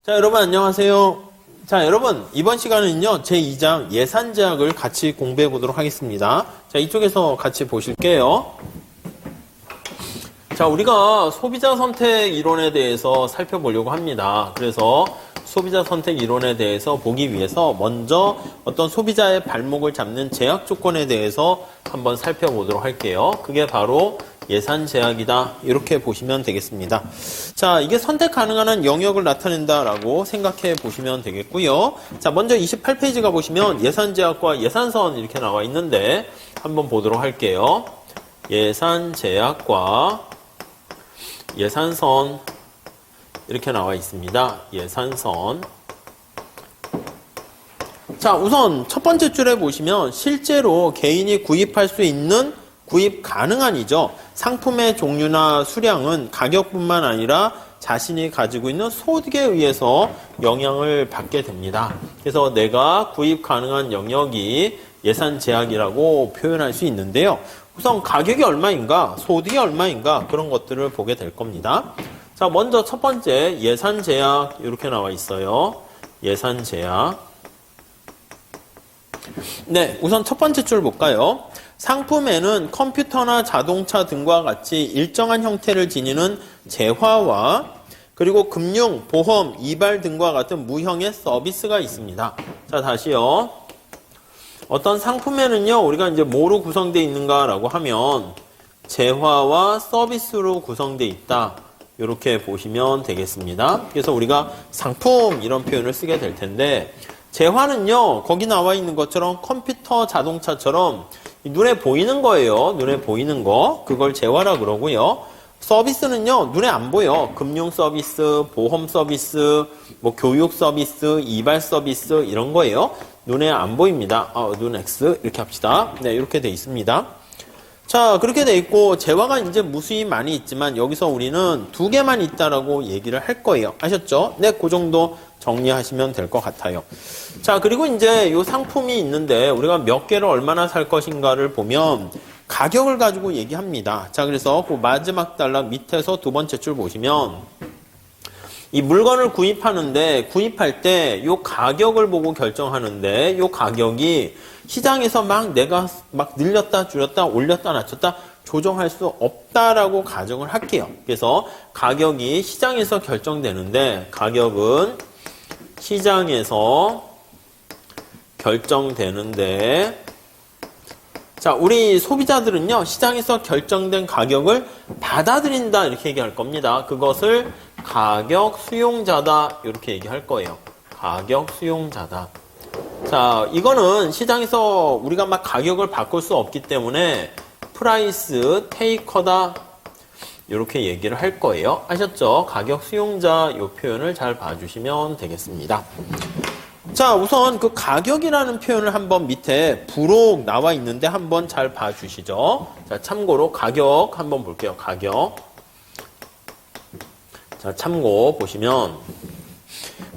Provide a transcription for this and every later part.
자, 여러분 안녕하세요. 자, 여러분 이번 시간은요 제2장 예산제약을 같이 공부해 보도록 하겠습니다. 자, 이쪽에서 같이 보실게요. 자, 우리가 소비자 선택 이론에 대해서 살펴보려고 합니다. 그래서 소비자 선택 이론에 대해서 보기 위해서 먼저 어떤 소비자의 발목을 잡는 제약 조건에 대해서 한번 살펴보도록 할게요. 그게 바로 예산 제약이다. 이렇게 보시면 되겠습니다. 자, 이게 선택 가능한 영역을 나타낸다라고 생각해 보시면 되겠고요. 자, 먼저 28페이지 가보시면 예산 제약과 예산선 이렇게 나와 있는데 한번 보도록 할게요. 예산 제약과 예산선 이렇게 나와 있습니다. 예산선. 자, 우선 첫 번째 줄에 보시면 실제로 개인이 구입할 수 있는 구입 가능한이죠. 상품의 종류나 수량은 가격뿐만 아니라 자신이 가지고 있는 소득에 의해서 영향을 받게 됩니다. 그래서 내가 구입 가능한 영역이 예산 제약이라고 표현할 수 있는데요. 우선 가격이 얼마인가, 소득이 얼마인가 그런 것들을 보게 될 겁니다. 자, 먼저 첫 번째 예산 제약 이렇게 나와 있어요. 예산 제약. 네, 우선 첫 번째 줄 볼까요? 상품에는 컴퓨터나 자동차 등과 같이 일정한 형태를 지니는 재화와 그리고 금융, 보험, 이발 등과 같은 무형의 서비스가 있습니다. 자, 다시요. 어떤 상품에는요, 우리가 이제 뭐로 구성되어 있는가라고 하면 재화와 서비스로 구성되어 있다. 이렇게 보시면 되겠습니다. 그래서 우리가 상품 이런 표현을 쓰게 될 텐데 재화는요, 거기 나와 있는 것처럼 컴퓨터, 자동차처럼 눈에 보이는 거예요. 눈에 보이는 거. 그걸 재화라 그러고요. 서비스는요, 눈에 안 보여. 금융 서비스, 보험 서비스, 뭐 교육 서비스, 이발 서비스 이런 거예요. 눈에 안 보입니다. 눈 X 이렇게 합시다. 네, 이렇게 돼 있습니다. 자, 그렇게 돼 있고 재화가 이제 무수히 많이 있지만 여기서 우리는 두 개만 있다라고 얘기를 할 거예요. 아셨죠? 네, 그 정도 정리하시면 될 것 같아요. 자, 그리고 이제 이 상품이 있는데 우리가 몇 개를 얼마나 살 것인가를 보면 가격을 가지고 얘기합니다. 자, 그래서 그 마지막 단락 밑에서 두 번째 줄 보시면 이 물건을 구입하는데 구입할 때 이 가격을 보고 결정하는데 이 가격이 시장에서 막 내가 막 늘렸다 줄였다 올렸다 낮췄다 조정할 수 없다라고 가정을 할게요. 그래서 가격이 시장에서 결정되는데 가격은 시장에서 결정되는데 자, 우리 소비자들은요, 시장에서 결정된 가격을 받아들인다 이렇게 얘기할 겁니다. 그것을 가격 수용자다 이렇게 얘기할 거예요. 가격 수용자다. 자, 이거는 시장에서 우리가 막 가격을 바꿀 수 없기 때문에 프라이스 테이커다 이렇게 얘기를 할 거예요. 아셨죠? 가격 수용자 이 표현을 잘 봐주시면 되겠습니다. 자, 우선 그 가격이라는 표현을 한번 밑에 부록 나와 있는데 한번 잘 봐주시죠. 자, 참고로 가격 한번 볼게요. 가격. 자, 참고 보시면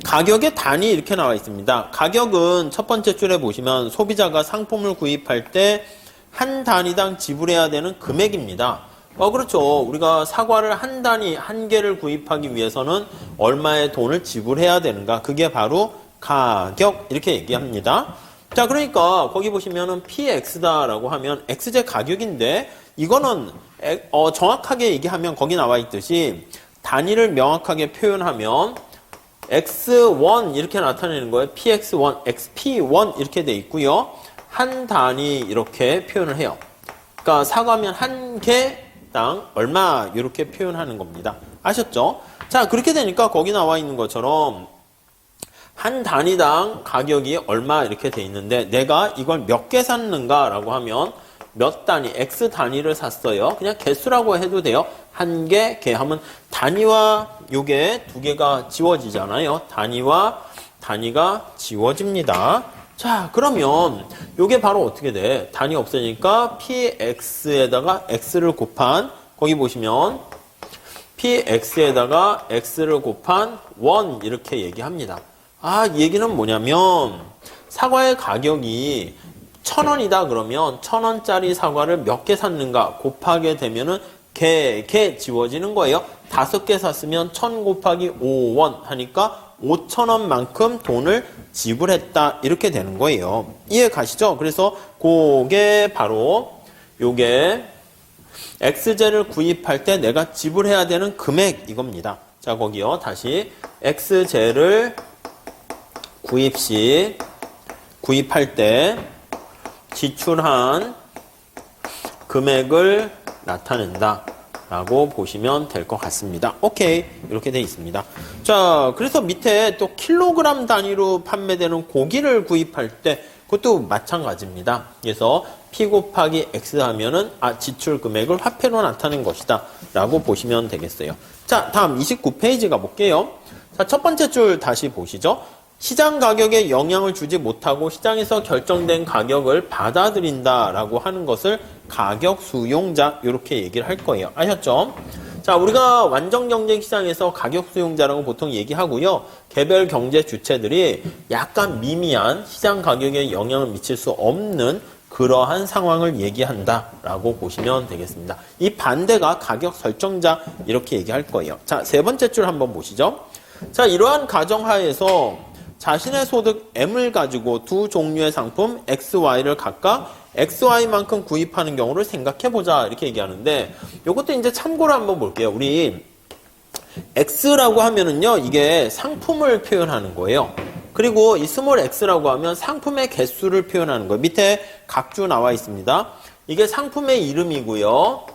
가격의 단위 이렇게 나와 있습니다. 가격은 첫 번째 줄에 보시면 소비자가 상품을 구입할 때 한 단위당 지불해야 되는 금액입니다. 그렇죠. 우리가 사과를 한 단위, 한 개를 구입하기 위해서는 얼마의 돈을 지불해야 되는가? 그게 바로 가격 이렇게 얘기합니다. 자, 그러니까 거기 보시면은 PX다라고 하면 XJ 가격인데 이거는 정확하게 얘기하면 거기 나와 있듯이 단위를 명확하게 표현하면 X1 이렇게 나타내는 거예요. PX1, XP1 이렇게 돼 있고요. 한 단위 이렇게 표현을 해요. 그러니까 사과면 한 개당 얼마 이렇게 표현하는 겁니다. 아셨죠? 자, 그렇게 되니까 거기 나와 있는 것처럼 한 단위당 가격이 얼마 이렇게 돼 있는데 내가 이걸 몇 개 샀는가 라고 하면 몇 단위, X 단위를 샀어요. 그냥 개수라고 해도 돼요. 한 개, 개 하면 단위와 요게 두 개가 지워지잖아요. 단위와 단위가 지워집니다. 자, 그러면 요게 바로 어떻게 돼? 단위 없으니까 PX에다가 X를 곱한 거기 보시면 PX에다가 X를 곱한 1 이렇게 얘기합니다. 이 얘기는 뭐냐면 사과의 가격이 1,000원이다 그러면 1,000원짜리 사과를 몇 개 샀는가 곱하게 되면은 개 지워지는 거예요. 5개 샀으면 1000 곱하기 5원 하니까 5,000원만큼 돈을 지불했다. 이렇게 되는 거예요. 이해 가시죠? 그래서 그게 바로 요게 X제를 구입할 때 내가 지불해야 되는 금액 이겁니다. 자, 거기요. 다시 X제를 구입할 때 지출한 금액을 나타낸다 라고 보시면 될 것 같습니다. 오케이, 이렇게 돼 있습니다. 자, 그래서 밑에 또 킬로그램 단위로 판매되는 고기를 구입할 때 그것도 마찬가지입니다. 그래서 P 곱하기 X 하면은 지출 금액을 화폐로 나타낸 것이다 라고 보시면 되겠어요. 자, 다음 29페이지 가볼게요. 자, 첫 번째 줄 다시 보시죠. 시장 가격에 영향을 주지 못하고 시장에서 결정된 가격을 받아들인다라고 하는 것을 가격 수용자 이렇게 얘기를 할 거예요. 아셨죠? 자, 우리가 완전 경쟁 시장에서 가격 수용자라고 보통 얘기하고요. 개별 경제 주체들이 약간 미미한 시장 가격에 영향을 미칠 수 없는 그러한 상황을 얘기한다라고 보시면 되겠습니다. 이 반대가 가격 설정자 이렇게 얘기할 거예요. 자, 세 번째 줄 한번 보시죠. 자, 이러한 가정하에서 자신의 소득 M을 가지고 두 종류의 상품 X, Y를 각각 XY만큼 구입하는 경우를 생각해보자 이렇게 얘기하는데 이것도 이제 참고로 한번 볼게요. 우리 X라고 하면은요 이게 상품을 표현하는 거예요. 그리고 이 스몰 x라고 하면 상품의 개수를 표현하는 거예요. 밑에 각주 나와 있습니다. 이게 상품의 이름이고요.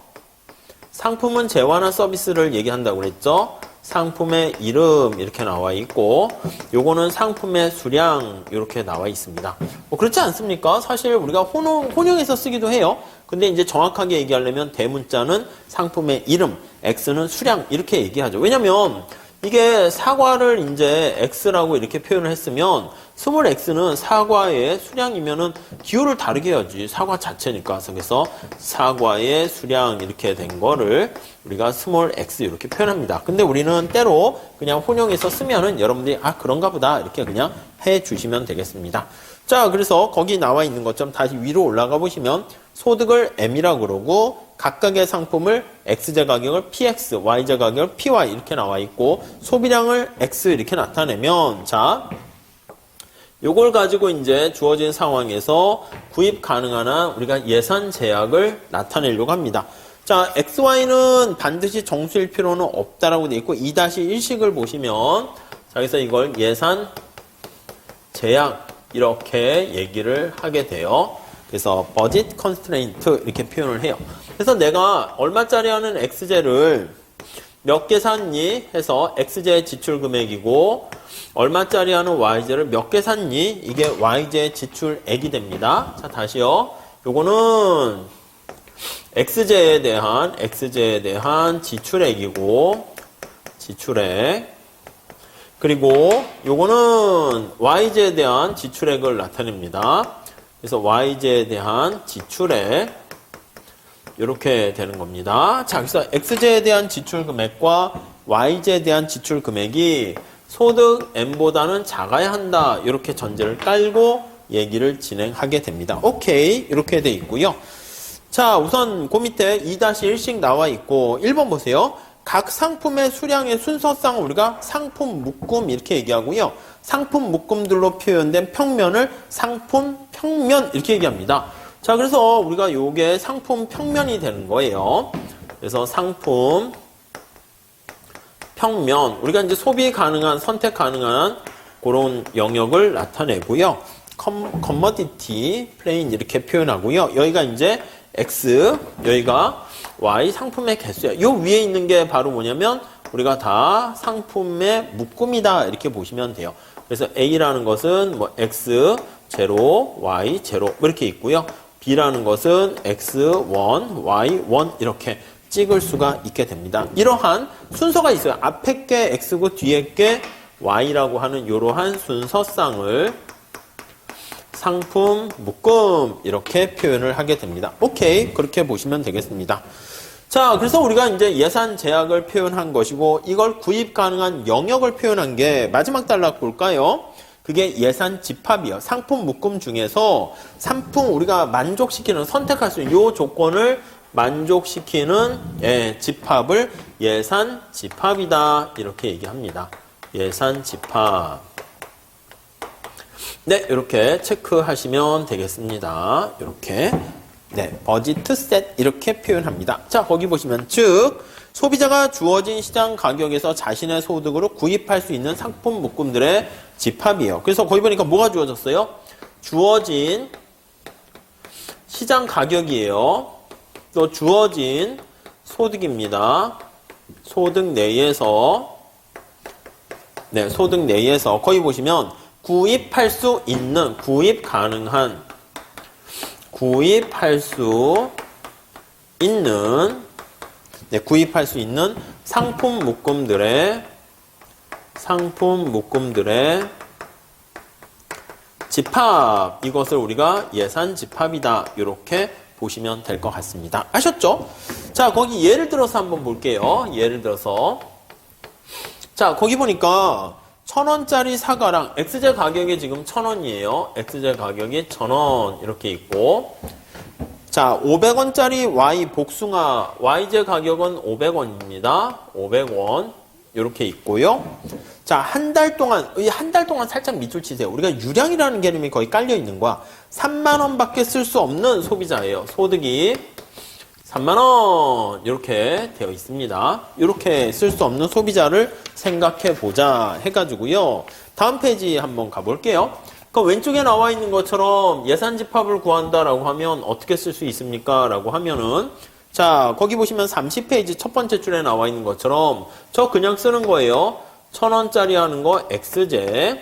상품은 재화나 서비스를 얘기한다고 그랬죠. 상품의 이름 이렇게 나와 있고 요거는 상품의 수량 이렇게 나와 있습니다. 뭐 그렇지 않습니까? 사실 우리가 혼용해서 쓰기도 해요. 근데 이제 정확하게 얘기하려면 대문자는 상품의 이름, X는 수량 이렇게 얘기하죠. 왜냐면 이게 사과를 이제 X라고 이렇게 표현을 했으면 스몰 X는 사과의 수량이면은 기호를 다르게 해야지. 사과 자체니까. 그래서 사과의 수량 이렇게 된 거를 우리가 스몰 X 이렇게 표현합니다. 근데 우리는 때로 그냥 혼용해서 쓰면은 여러분들이 그런가 보다 이렇게 그냥 해 주시면 되겠습니다. 자, 그래서 거기 나와 있는 것처럼 다시 위로 올라가 보시면 소득을 M이라고 그러고 각각의 상품을 X제 가격을 PX, Y제 가격을 PY 이렇게 나와 있고 소비량을 X 이렇게 나타내면 자, 요걸 가지고 이제 주어진 상황에서 구입 가능한 한 우리가 예산 제약을 나타내려고 합니다. 자, XY는 반드시 정수일 필요는 없다라고 되어 있고 2-1식을 보시면 자, 그래서 이걸 예산 제약 이렇게 얘기를 하게 돼요. 그래서 budget constraint 이렇게 표현을 해요. 그래서 내가 얼마짜리 하는 X제를 몇 개 샀니? 해서 X제의 지출 금액이고 얼마짜리 하는 Y제를 몇 개 샀니? 이게 Y제의 지출액이 됩니다. 자, 다시요. 요거는 X제에 대한 지출액이고 지출액 그리고 요거는 Y제에 대한 지출액을 나타냅니다. 그래서 Y제에 대한 지출액 이렇게 되는 겁니다. 자, 그래서 X제에 대한 지출 금액과 Y제에 대한 지출 금액이 소득 M보다는 작아야 한다. 이렇게 전제를 깔고 얘기를 진행하게 됩니다. 오케이. 이렇게 돼 있고요. 자, 우선 그 밑에 2-1씩 나와 있고 1번 보세요. 각 상품의 수량의 순서상 우리가 상품 묶음 이렇게 얘기하고요. 상품 묶음들로 표현된 평면을 상품 평면 이렇게 얘기합니다. 자, 그래서 우리가 요게 상품 평면이 되는 거예요. 그래서 상품 평면 우리가 이제 소비 가능한 선택 가능한 그런 영역을 나타내고요. 커머디티 플레인 이렇게 표현하고요. 여기가 이제 X, 여기가 Y 상품의 개수예요. 요 위에 있는 게 바로 뭐냐면 우리가 다 상품의 묶음이다 이렇게 보시면 돼요. 그래서 A라는 것은 뭐 X, 0, Y, 0 이렇게 있고요. B라는 것은 X1, Y1 이렇게 찍을 수가 있게 됩니다. 이러한 순서가 있어요. 앞에 게 X고 뒤에 게 Y라고 하는 이러한 순서상을 상품 묶음 이렇게 표현을 하게 됩니다. 오케이, 그렇게 보시면 되겠습니다. 자, 그래서 우리가 이제 예산 제약을 표현한 것이고 이걸 구입 가능한 영역을 표현한 게 마지막 단락 볼까요? 그게 예산 집합이요. 상품 묶음 중에서 상품 우리가 만족시키는 선택할 수 있는 이 조건을 만족시키는 집합을 예산 집합이다. 이렇게 얘기합니다. 예산 집합. 네, 이렇게 체크하시면 되겠습니다. 이렇게. 네, 버지트 셋 이렇게 표현합니다. 자, 거기 보시면 즉 소비자가 주어진 시장 가격에서 자신의 소득으로 구입할 수 있는 상품 묶음들의 집합이에요. 그래서 거기 보니까 뭐가 주어졌어요? 주어진 시장 가격이에요. 또 주어진 소득입니다. 소득 내에서 소득 내에서 거기 보시면 구입할 수 있는, 구입할 수 있는 상품 묶음들의 집합, 이것을 우리가 예산 집합이다. 이렇게 보시면 될 것 같습니다. 아셨죠? 자, 거기 예를 들어서 한번 볼게요. 예를 들어서 자, 거기 보니까 1,000원짜리 사과랑 XZ 가격이 지금 1,000원이에요. XZ 가격이 1,000원 이렇게 있고, 자, 500원짜리 Y 복숭아 YZ 가격은 500원입니다. 500원 이렇게 있고요. 자, 한 달 동안 살짝 밑줄 치세요. 우리가 유량이라는 개념이 거의 깔려 있는 거야. 3만 원밖에 쓸 수 없는 소비자예요. 소득이 3만 원 이렇게 되어 있습니다. 이렇게 쓸 수 없는 소비자를 생각해 보자 해가지고요. 다음 페이지 한번 가볼게요. 그럼 왼쪽에 나와 있는 것처럼 예산 집합을 구한다라고 하면 어떻게 쓸 수 있습니까? 라고 하면은 자, 거기 보시면 30페이지 첫 번째 줄에 나와 있는 것처럼 저 그냥 쓰는 거예요. 1,000원짜리 하는 거 XZ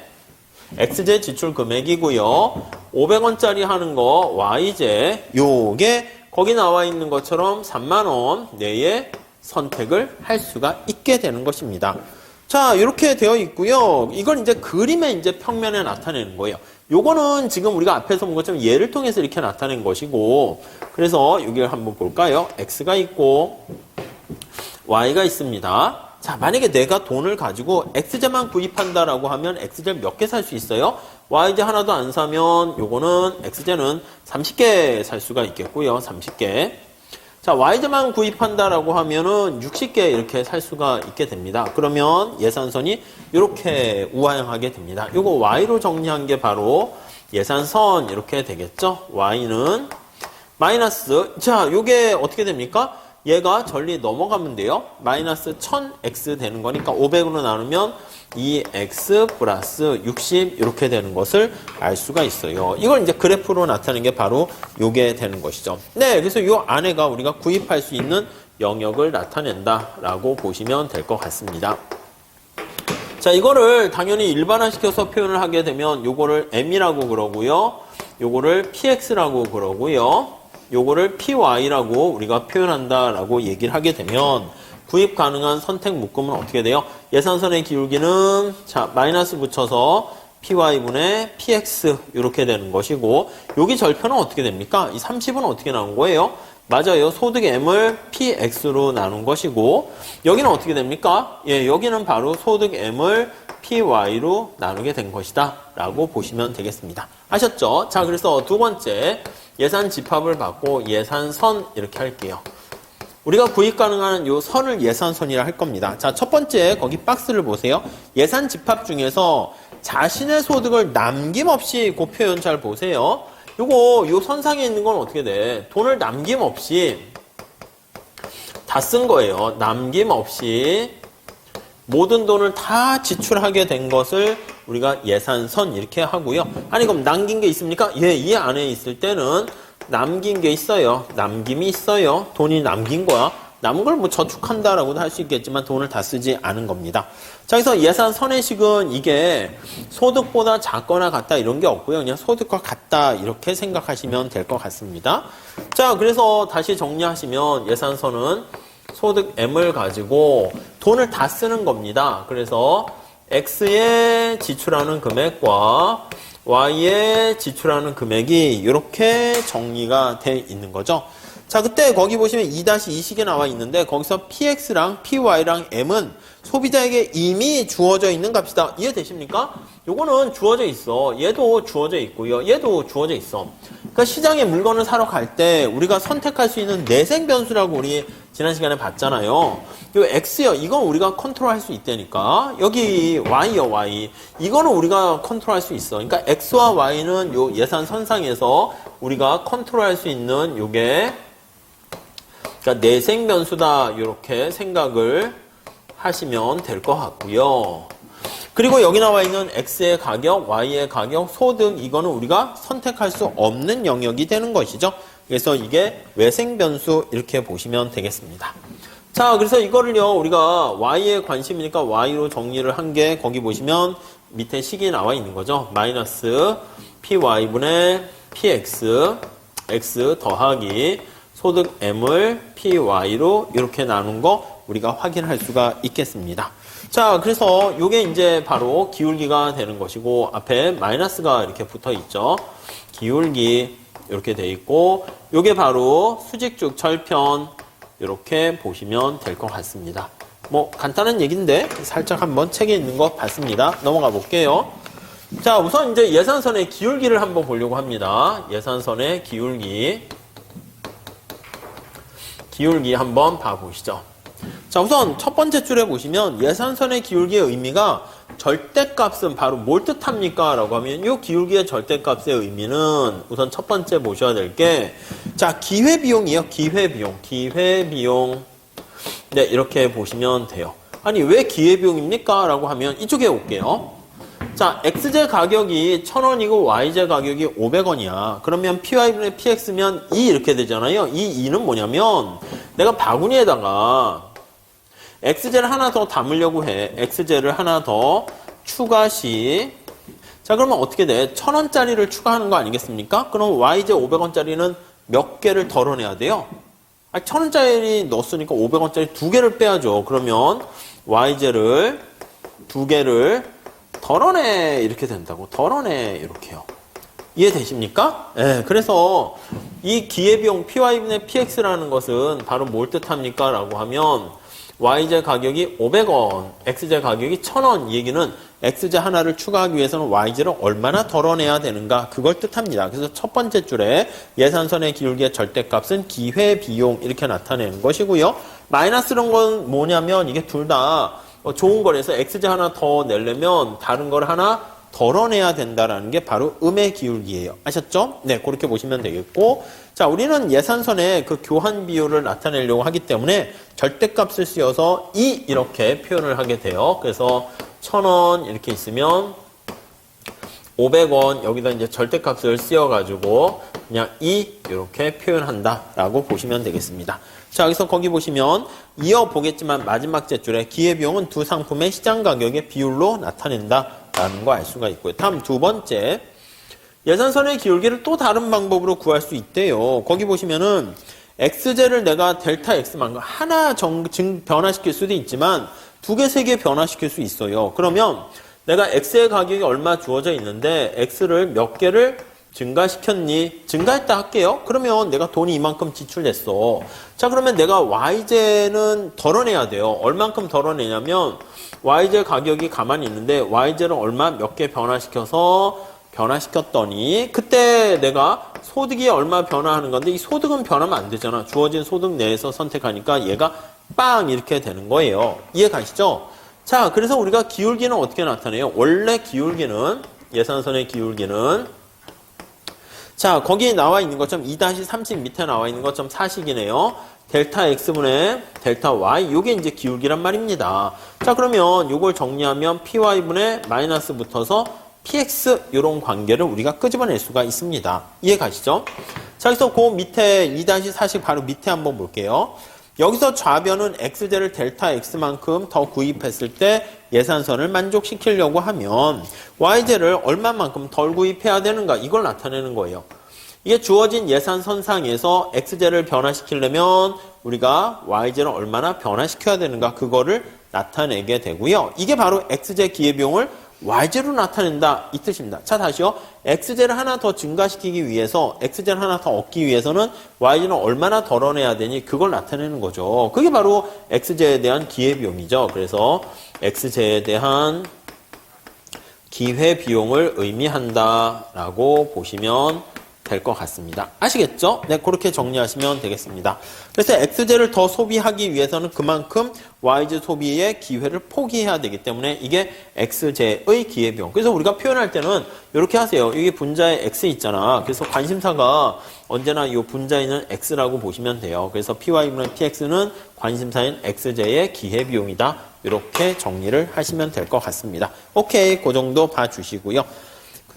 지출 금액이고요. 500원짜리 하는 거 YZ, 요게 거기 나와 있는 것처럼 3만원 내에 선택을 할 수가 있게 되는 것입니다. 자, 이렇게 되어 있고요. 이걸 이제 그림의 이제 평면에 나타내는 거예요. 요거는 지금 우리가 앞에서 본 것처럼 예를 통해서 이렇게 나타낸 것이고, 그래서 여기를 한번 볼까요? X가 있고 Y가 있습니다. 자, 만약에 내가 돈을 가지고 XZ만 구입한다라고 하면 XZ 몇 개 살 수 있어요? YZ 하나도 안 사면 요거는 XZ는 30개 살 수가 있겠고요. 30개. 자, YZ만 구입한다라고 하면은 60개 이렇게 살 수가 있게 됩니다. 그러면 예산선이 이렇게 우하향하게 됩니다. 요거 Y로 정리한 게 바로 예산선 이렇게 되겠죠? Y는 마이너스, 자, 요게 어떻게 됩니까? 얘가 전리 넘어가면 돼요. 마이너스 1000x 되는 거니까 500으로 나누면 2x 플러스 60 이렇게 되는 것을 알 수가 있어요. 이걸 이제 그래프로 나타내는 게 바로 요게 되는 것이죠. 네, 그래서 요 안에가 우리가 구입할 수 있는 영역을 나타낸다라고 보시면 될 것 같습니다. 자, 이거를 당연히 일반화시켜서 표현을 하게 되면 요거를 m이라고 그러고요. 요거를 px라고 그러고요. 요거를 py라고 우리가 표현한다라고 얘기를 하게 되면 구입 가능한 선택 묶음은 어떻게 돼요? 예산선의 기울기는 자 마이너스 붙여서 py분의 px 이렇게 되는 것이고, 여기 절편은 어떻게 됩니까? 이 30은 어떻게 나온 거예요? 맞아요. 소득 m을 px로 나눈 것이고, 여기는 어떻게 됩니까? 예, 여기는 바로 소득 m을 py로 나누게 된 것이다 라고 보시면 되겠습니다. 아셨죠? 자, 그래서 두 번째 예산 집합을 받고 예산선 이렇게 할게요. 우리가 구입 가능한 요 선을 예산선이라 할 겁니다. 자, 첫 번째 거기 박스를 보세요. 예산 집합 중에서 자신의 소득을 남김없이 그 표현 잘 보세요. 요 선상에 있는 건 어떻게 돼? 돈을 남김없이 다 쓴 거예요. 남김없이 모든 돈을 다 지출하게 된 것을 우리가 예산선 이렇게 하고요. 아니 그럼 남긴 게 있습니까? 예, 이 안에 있을 때는 남긴 게 있어요. 남김이 있어요. 돈이 남긴 거야. 남은 걸 뭐 저축한다라고도 할 수 있겠지만 돈을 다 쓰지 않은 겁니다. 자, 그래서 예산 선회식은 이게 소득보다 작거나 같다 이런 게 없고요. 그냥 소득과 같다 이렇게 생각하시면 될 것 같습니다. 자, 그래서 다시 정리하시면 예산선은 소득 M을 가지고 돈을 다 쓰는 겁니다. 그래서 X에 지출하는 금액과 Y에 지출하는 금액이 이렇게 정리가 돼 있는 거죠. 자, 그때 거기 보시면 2-2식에 나와 있는데 거기서 PX랑 PY랑 M은 소비자에게 이미 주어져 있는 값이다. 이해되십니까? 요거는 주어져 있어. 얘도 주어져 있고요. 얘도 주어져 있어. 그러니까 시장에 물건을 사러 갈 때 우리가 선택할 수 있는 내생 변수라고 우리 지난 시간에 봤잖아요. 요 X요. 이건 우리가 컨트롤할 수 있다니까. 여기 Y요, Y. 이거는 우리가 컨트롤할 수 있어. 그러니까 X와 Y는 요 예산 선상에서 우리가 컨트롤할 수 있는 요게 그러니까 내생 변수다. 이렇게 생각을 하시면 될 것 같고요. 그리고 여기 나와 있는 X의 가격, Y의 가격, 소득 이거는 우리가 선택할 수 없는 영역이 되는 것이죠. 그래서 이게 외생 변수 이렇게 보시면 되겠습니다. 자, 그래서 이거를요 우리가 Y에 관심이니까 Y로 정리를 한 게 거기 보시면 밑에 식이 나와 있는 거죠. 마이너스 PY분의 PX, X 더하기 소득 M을 PY로 이렇게 나눈 거 우리가 확인할 수가 있겠습니다. 자, 그래서 요게 이제 바로 기울기가 되는 것이고 앞에 마이너스가 이렇게 붙어 있죠. 기울기 이렇게 돼 있고 요게 바로 수직축 절편 이렇게 보시면 될 것 같습니다. 뭐 간단한 얘기인데 살짝 한번 책에 있는 거 봤습니다. 넘어가 볼게요. 자, 우선 이제 예산선의 기울기를 한번 보려고 합니다. 예산선의 기울기 한번 봐보시죠. 자, 우선 첫 번째 줄에 보시면 예산선의 기울기의 의미가 절대값은 바로 뭘 뜻합니까? 라고 하면 이 기울기의 절대값의 의미는 우선 첫 번째 보셔야 될 게 자, 기회비용이에요. 기회비용. 네, 이렇게 보시면 돼요. 아니, 왜 기회비용입니까? 라고 하면 이쪽에 올게요. 자, XJ 가격이 1,000원이고 YJ 가격이 500원이야. 그러면 PY분의 PX면 2 이렇게 되잖아요. 이 2는 뭐냐면 내가 바구니에다가 XJ를 하나 더 담으려고 해. XJ를 하나 더 추가 시. 자, 그러면 어떻게 돼? 1,000원짜리를 추가하는 거 아니겠습니까? 그럼 YJ 500원짜리는 몇 개를 덜어내야 돼요? 1,000원짜리 넣었으니까 500원짜리 2개를 빼야죠. 그러면 YJ를 2개를 덜어내 이렇게 된다고. 덜어내 이렇게요. 이해되십니까? 네, 그래서 이 기회비용 PY분의 PX라는 것은 바로 뭘 뜻합니까? 라고 하면 YJ 가격이 500원, XJ 가격이 1,000원 이 얘기는 XJ 하나를 추가하기 위해서는 YJ를 얼마나 덜어내야 되는가 그걸 뜻합니다. 그래서 첫 번째 줄에 예산선의 기울기의 절대값은 기회비용 이렇게 나타내는 것이고요. 마이너스란 건 뭐냐면 이게 둘 다 좋은 거라서 XJ 하나 더 내려면 다른 걸 하나 덜어내야 된다라는 게 바로 음의 기울기예요. 아셨죠? 네, 그렇게 보시면 되겠고 자, 우리는 예산선의 그 교환 비율을 나타내려고 하기 때문에 절대값을 쓰여서 2 이렇게 표현을 하게 돼요. 그래서 1,000원 이렇게 있으면 500원 여기다 이제 절대값을 쓰여가지고 그냥 2 이렇게 표현한다라고 보시면 되겠습니다. 자, 여기서 거기 보시면 이어보겠지만 마지막 제줄에 기회비용은 두 상품의 시장 가격의 비율로 나타낸다라는 거 알 수가 있고요. 다음 두 번째 예산선의 기울기를 또 다른 방법으로 구할 수 있대요. 거기 보시면은 XJ를 내가 델타 X만큼 하나 변화시킬 수도 있지만 2개, 3개 변화시킬 수 있어요. 그러면 내가 X의 가격이 얼마 주어져 있는데 X를 몇 개를 증가시켰니? 증가했다 할게요. 그러면 내가 돈이 이만큼 지출됐어. 자, 그러면 내가 YJ는 덜어내야 돼요. 얼만큼 덜어내냐면 YJ 가격이 가만히 있는데 YJ를 얼마 몇 개 변화시켰더니 그때 내가 소득이 얼마 변화하는 건데 이 소득은 변하면 안 되잖아. 주어진 소득 내에서 선택하니까 얘가 빵 이렇게 되는 거예요. 이해 가시죠? 자, 그래서 우리가 기울기는 어떻게 나타내요? 원래 기울기는 예산선의 기울기는 자, 거기 나와 있는 것처럼 2-30 밑에 나와 있는 것처럼 사식이네요. 델타 X분의 델타 Y 요게 이제 기울기란 말입니다. 자, 그러면 요걸 정리하면 PY분의 마이너스 붙어서 PX 이런 관계를 우리가 끄집어낼 수가 있습니다. 이해 가시죠? 자, 그래서 그 밑에 2-40 바로 밑에 한번 볼게요. 여기서 좌변은 XJ를 델타 X만큼 더 구입했을 때 예산선을 만족시키려고 하면 YJ를 얼마만큼 덜 구입해야 되는가 이걸 나타내는 거예요. 이게 주어진 예산선상에서 XJ를 변화시키려면 우리가 YJ를 얼마나 변화시켜야 되는가 그거를 나타내게 되고요. 이게 바로 XJ 기회비용을 YJ로 나타낸다 이 뜻입니다. 자, 다시요. XJ를 하나 더 증가시키기 위해서 XJ를 하나 더 얻기 위해서는 YJ는 얼마나 덜어내야 되니 그걸 나타내는 거죠. 그게 바로 XJ에 대한 기회비용이죠. 그래서 XJ에 대한 기회비용을 의미한다라고 보시면 될 것 같습니다. 아시겠죠? 네, 그렇게 정리하시면 되겠습니다. 그래서 XJ를 더 소비하기 위해서는 그만큼 YJ 소비의 기회를 포기해야 되기 때문에 이게 XJ의 기회비용. 그래서 우리가 표현할 때는 이렇게 하세요. 여기 분자에 X 있잖아. 그래서 관심사가 언제나 이 분자에는 X라고 보시면 돼요. 그래서 PY분의 PX는 관심사인 XJ의 기회비용이다. 이렇게 정리를 하시면 될 것 같습니다. 오케이, 그 정도 봐주시고요.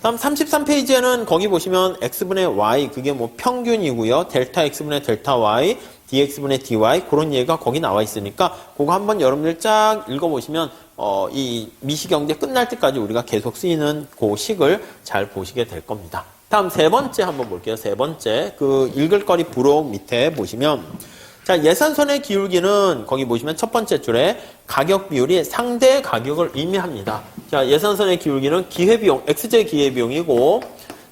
다음 33페이지에는 거기 보시면 x분의 y 그게 뭐 평균이고요. 델타 x분의 델타 y, dx분의 dy 그런 얘기가 거기 나와 있으니까 그거 한번 여러분들 쫙 읽어보시면 이 미시경제 끝날 때까지 우리가 계속 쓰이는 그 식을 잘 보시게 될 겁니다. 다음 세 번째 한번 볼게요. 세 번째 그 읽을 거리 부록 밑에 보시면 자, 예산선의 기울기는 거기 보시면 첫 번째 줄에 가격 비율이 상대 가격을 의미합니다. 자, 예산선의 기울기는 기회비용, XJ 기회비용이고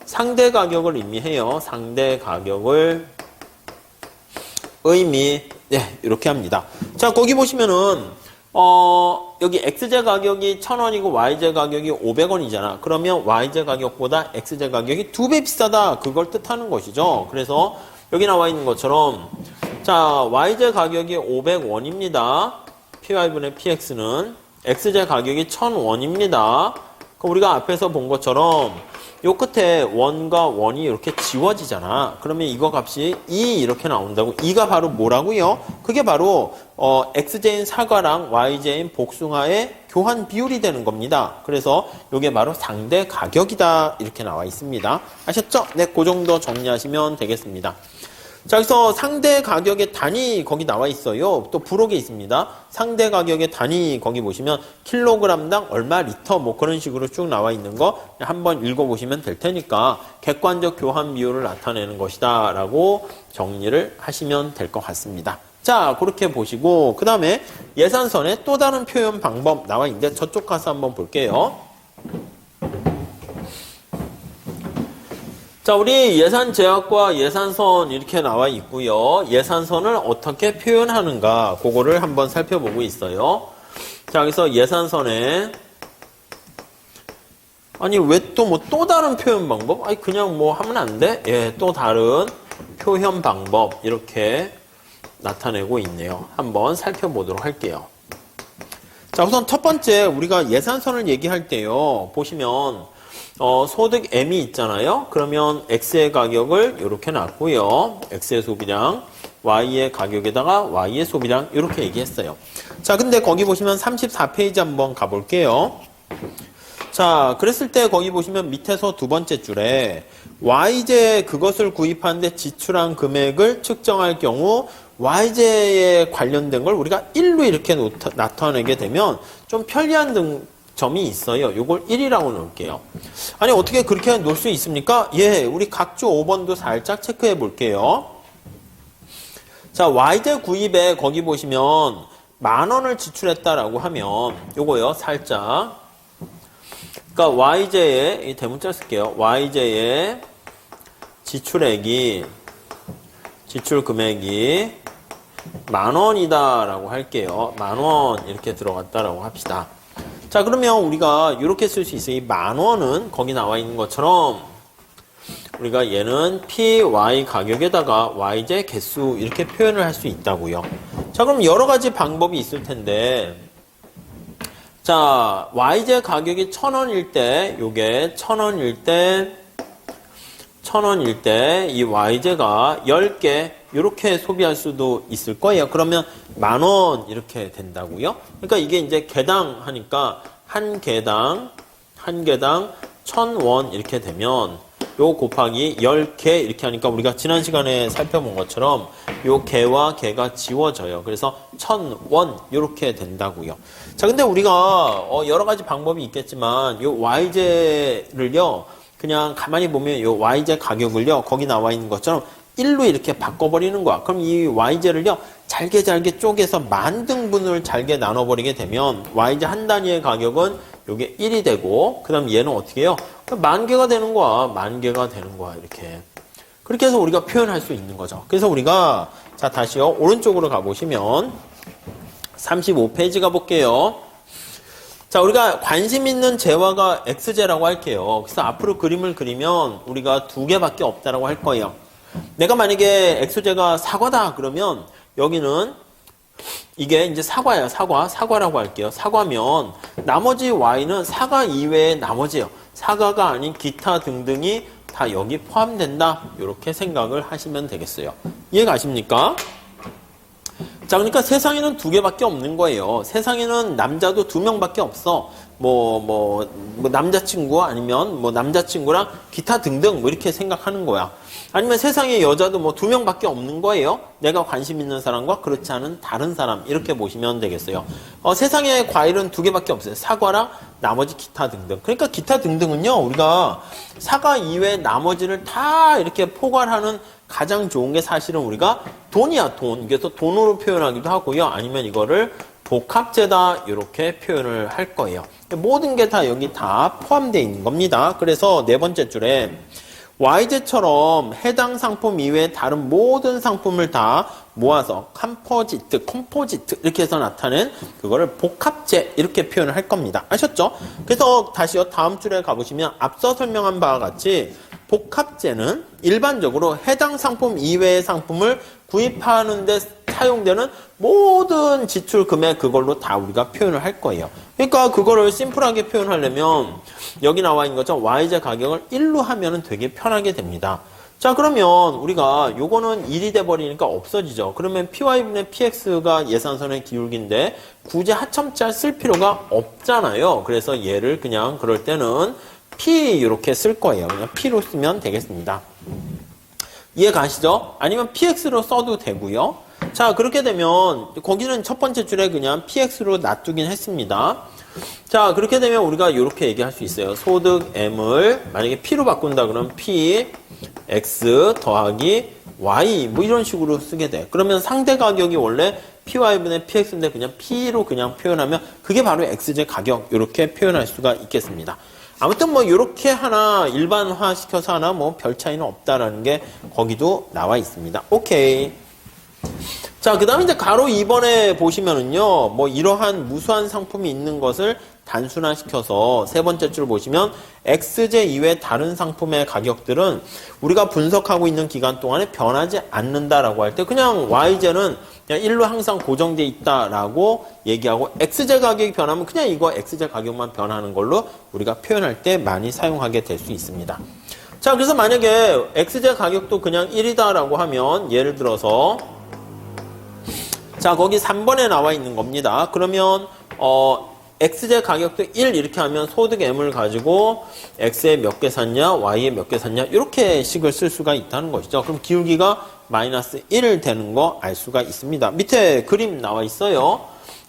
상대 가격을 의미해요. 상대 가격을 네, 이렇게 합니다. 자, 거기 보시면은 여기 XJ 가격이 1,000원이고 YJ 가격이 500원이잖아. 그러면 YJ 가격보다 XJ 가격이 2배 비싸다. 그걸 뜻하는 것이죠. 그래서 여기 나와 있는 것처럼 자, YJ 가격이 500원입니다. PY분의 PX는 XJ 가격이 1,000원입니다. 그럼 우리가 앞에서 본 것처럼 요 끝에 원과 원이 이렇게 지워지잖아. 그러면 이거 값이 2 이렇게 나온다고. 2가 바로 뭐라고요? 그게 바로 XJ인 사과랑 YJ인 복숭아의 교환 비율이 되는 겁니다. 그래서 이게 바로 상대 가격이다. 이렇게 나와 있습니다. 아셨죠? 네, 그 정도 정리하시면 되겠습니다. 자, 그래서 상대 가격의 단위 거기 나와 있어요. 또 부록에 있습니다. 상대 가격의 단위 거기 보시면 킬로그램당 얼마 리터 뭐 그런 식으로 쭉 나와 있는 거 한번 읽어보시면 될 테니까 객관적 교환 비율을 나타내는 것이다 라고 정리를 하시면 될 것 같습니다. 자, 그렇게 보시고 그 다음에 예산선의 또 다른 표현 방법 나와 있는데 저쪽 가서 한번 볼게요. 자, 우리 예산 제약과 예산선 이렇게 나와 있고요. 예산선을 어떻게 표현하는가 그거를 한번 살펴보고 있어요. 자, 그래서 예산선에 아니 왜 또 뭐 또 다른 표현 방법? 아니 그냥 뭐 하면 안 돼? 예, 또 다른 표현 방법 이렇게 나타내고 있네요. 한번 살펴보도록 할게요. 자, 우선 첫 번째 우리가 예산선을 얘기할 때요. 보시면 소득 M이 있잖아요. 그러면 X의 가격을 이렇게 놨고요. X의 소비량, Y의 가격에다가 Y의 소비량 이렇게 얘기했어요. 자, 근데 거기 보시면 34페이지 한번 가볼게요. 자, 그랬을 때 거기 보시면 밑에서 두 번째 줄에 YJ 그것을 구입하는데 지출한 금액을 측정할 경우 YJ에 관련된 걸 우리가 1로 이렇게 나타내게 되면 좀 편리한 점이 있어요. 요걸 1이라고 놓을게요. 아니 어떻게 그렇게 놓을 수 있습니까? 예, 우리 각주 5번도 살짝 체크해 볼게요. 자, YJ 구입에 거기 보시면 10,000원을 지출했다라고 하면 요거요. 살짝 그러니까 YJ의 이 대문자 쓸게요. YJ의 지출액이 지출 금액이 10,000원이다라고 할게요. 10,000원 이렇게 들어갔다라고 합시다. 자, 그러면 우리가 이렇게 쓸 수 있어요. 이 10,000원은 거기 나와 있는 것처럼 우리가 얘는 PY 가격에다가 YJ 개수 이렇게 표현을 할 수 있다고요. 자, 그럼 여러 가지 방법이 있을 텐데 자, YJ 가격이 1,000원일 때 요게 1,000원일 때 이 YJ가 10개 이렇게 소비할 수도 있을 거예요. 그러면 10,000원 이렇게 된다고요. 그러니까 이게 이제 개당 하니까 한 개당 1,000원 이렇게 되면 요 곱하기 10개 이렇게 하니까 우리가 지난 시간에 살펴본 것처럼 요 개와 개가 지워져요. 그래서 1,000원 이렇게 된다고요. 자, 근데 우리가 여러 가지 방법이 있겠지만 요 YJ를요 그냥 가만히 보면 요 YJ 가격을요 거기 나와 있는 것처럼 1로 이렇게 바꿔버리는 거야. 그럼 이 YJ를요 잘게 쪼개서 만등분을 잘게 나눠버리게 되면 YJ 한 단위의 가격은 요게 1이 되고 그 다음 얘는 어떻게 해요? 10,000개가 되는 거야. 10,000개가 되는 거야. 이렇게. 그렇게 해서 우리가 표현할 수 있는 거죠. 그래서 우리가 자 다시요. 오른쪽으로 가보시면 35페이지 가볼게요. 자, 우리가 관심 있는 재화가 X재라고 할게요. 그래서 앞으로 그림을 그리면 우리가 두 개밖에 없다라고 할 거예요. 내가 만약에 X재가 사과다 그러면 여기는 이게 이제 사과예요. 사과라고 할게요. 사과면 나머지 Y는 사과 이외의 나머지예요. 사과가 아닌 기타 등등이 다 여기 포함된다. 이렇게 생각을 하시면 되겠어요. 이해가십니까? 자, 그러니까 세상에는 두 개밖에 없는 거예요. 세상에는 남자도 두 명밖에 없어. 남자친구 아니면 남자친구랑 기타 등등 이렇게 생각하는 거야. 아니면 세상에 여자도 두 명밖에 없는 거예요. 내가 관심 있는 사람과 그렇지 않은 다른 사람 이렇게 보시면 되겠어요. 세상에 과일은 두 개밖에 없어요. 사과랑 나머지 기타 등등. 그러니까 기타 등등은요, 우리가 사과 이외 나머지를 다 이렇게 포괄하는 가장 좋은 게 사실은 우리가 돈이야, 돈. 그래서 돈으로 표현하기도 하고요. 아니면 이거를 복합재다 이렇게 표현을 할 거예요. 모든 게 다 여기 다 포함되어 있는 겁니다. 그래서 네 번째 줄에 Y제처럼 해당 상품 이외에 다른 모든 상품을 다 모아서 컴포지트 이렇게 해서 나타낸 그거를 복합재 이렇게 표현을 할 겁니다. 아셨죠? 그래서 다시요, 다음 줄에 가보시면 앞서 설명한 바와 같이 복합재는 일반적으로 해당 상품 이외의 상품을 구입하는 데 사용되는 모든 지출 금액 그걸로 다 우리가 표현을 할 거예요. 그러니까 그거를 심플하게 표현하려면 여기 나와 있는 것처럼 Y제 가격을 1로 하면 되게 편하게 됩니다. 자, 그러면 우리가 요거는 1이 돼버리니까 없어지죠. 그러면 PY분의 PX가 예산선의 기울기인데 굳이 하첨자 쓸 필요가 없잖아요. 그래서 얘를 그냥 그럴 때는 P 이렇게 쓸 거예요. 그냥 P로 쓰면 되겠습니다. 이해 가시죠? 아니면 PX로 써도 되고요. 자, 그렇게 되면 거기는 첫 번째 줄에 그냥 PX로 놔두긴 했습니다. 자, 그렇게 되면 우리가 이렇게 얘기할 수 있어요. 소득 M을 만약에 P로 바꾼다 그러면 P, X 더하기 Y 이런 식으로 쓰게 돼. 그러면 상대 가격이 원래 PY분의 PX인데 그냥 P로 그냥 표현하면 그게 바로 X제 가격 이렇게 표현할 수가 있겠습니다. 아무튼 이렇게 하나 일반화 시켜서 하나 별 차이는 없다라는 게 거기도 나와 있습니다. 오케이. 자, 그 다음에 이제 가로 2번에 보시면은요, 이러한 무수한 상품이 있는 것을 단순화시켜서 세 번째 줄 보시면 X제 이외 다른 상품의 가격들은 우리가 분석하고 있는 기간 동안에 변하지 않는다라고 할 때 그냥 Y제는 그냥 1로 항상 고정되어 있다라고 얘기하고 X제 가격이 변하면 그냥 이거 X제 가격만 변하는 걸로 우리가 표현할 때 많이 사용하게 될 수 있습니다. 자, 그래서 만약에 X제 가격도 그냥 1이다라고 하면 예를 들어서 자, 거기 3번에 나와 있는 겁니다. 그러면 X제 가격도 1 이렇게 하면 소득 M을 가지고 X에 몇 개 샀냐, Y에 몇 개 샀냐 이렇게 식을 쓸 수가 있다는 것이죠. 그럼 기울기가 마이너스 1 되는 거 알 수가 있습니다. 밑에 그림 나와 있어요.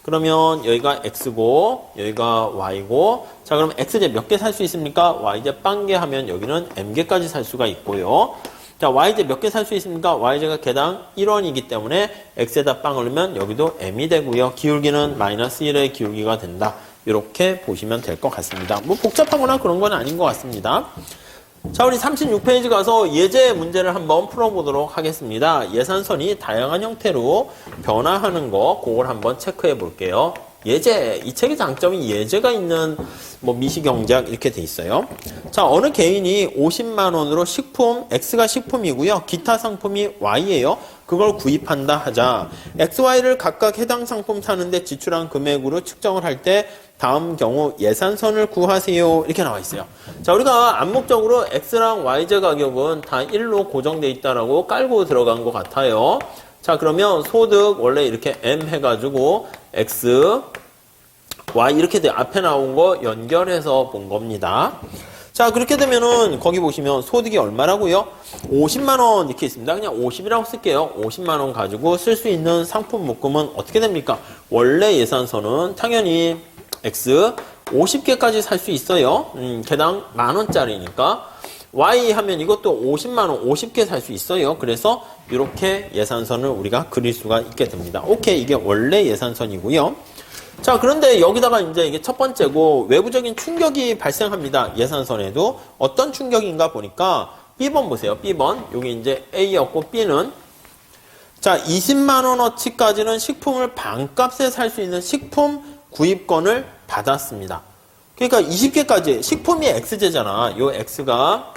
그러면 여기가 X고 여기가 Y고 자, 그럼 X제 몇 개 살 수 있습니까? Y제 빵개 하면 여기는 M개까지 살 수가 있고요. 자, Y제 몇 개 살 수 있습니까? Y제가 개당 1원이기 때문에 X에다 빵을 넣으면 여기도 M이 되고요. 기울기는 마이너스 1의 기울기가 된다. 이렇게 보시면 될 것 같습니다. 복잡하거나 그런 건 아닌 것 같습니다. 자, 우리 36페이지 가서 예제 문제를 한번 풀어보도록 하겠습니다. 예산선이 다양한 형태로 변화하는 거 그걸 한번 체크해 볼게요. 예제, 이 책의 장점이 예제가 있는 미시경제학 이렇게 돼 있어요. 자, 어느 개인이 50만 원으로 식품, X가 식품이고요. 기타 상품이 Y예요. 그걸 구입한다 하자. X, Y를 각각 해당 상품 사는데 지출한 금액으로 측정을 할 때 다음 경우 예산선을 구하세요. 이렇게 나와 있어요. 자, 우리가 암묵적으로 X랑 Y제 가격은 다 1로 고정돼 있다라고 깔고 들어간 것 같아요. 자, 그러면 소득 원래 이렇게 M 해가지고 X, Y 이렇게 앞에 나온 거 연결해서 본 겁니다. 자, 그렇게 되면은 거기 보시면 소득이 얼마라고요? 50만 원 이렇게 있습니다. 그냥 50이라고 쓸게요. 50만 원 가지고 쓸 수 있는 상품 묶음은 어떻게 됩니까? 원래 예산선은 당연히 X 50개까지 살 수 있어요. 개당 10,000원짜리니까. Y 하면 이것도 50만 원 50개 살 수 있어요. 그래서 이렇게 예산선을 우리가 그릴 수가 있게 됩니다. 오케이, 이게 원래 예산선이고요. 자, 그런데 여기다가 이제 이게 첫 번째고 외부적인 충격이 발생합니다. 예산선에도 어떤 충격인가 보니까 B번 보세요. B번 여기 이제 A였고 B는 자 20만 원어치까지는 식품을 반값에 살 수 있는 식품 구입권을 받았습니다. 그러니까 20개까지 식품이 X제잖아. 요 X가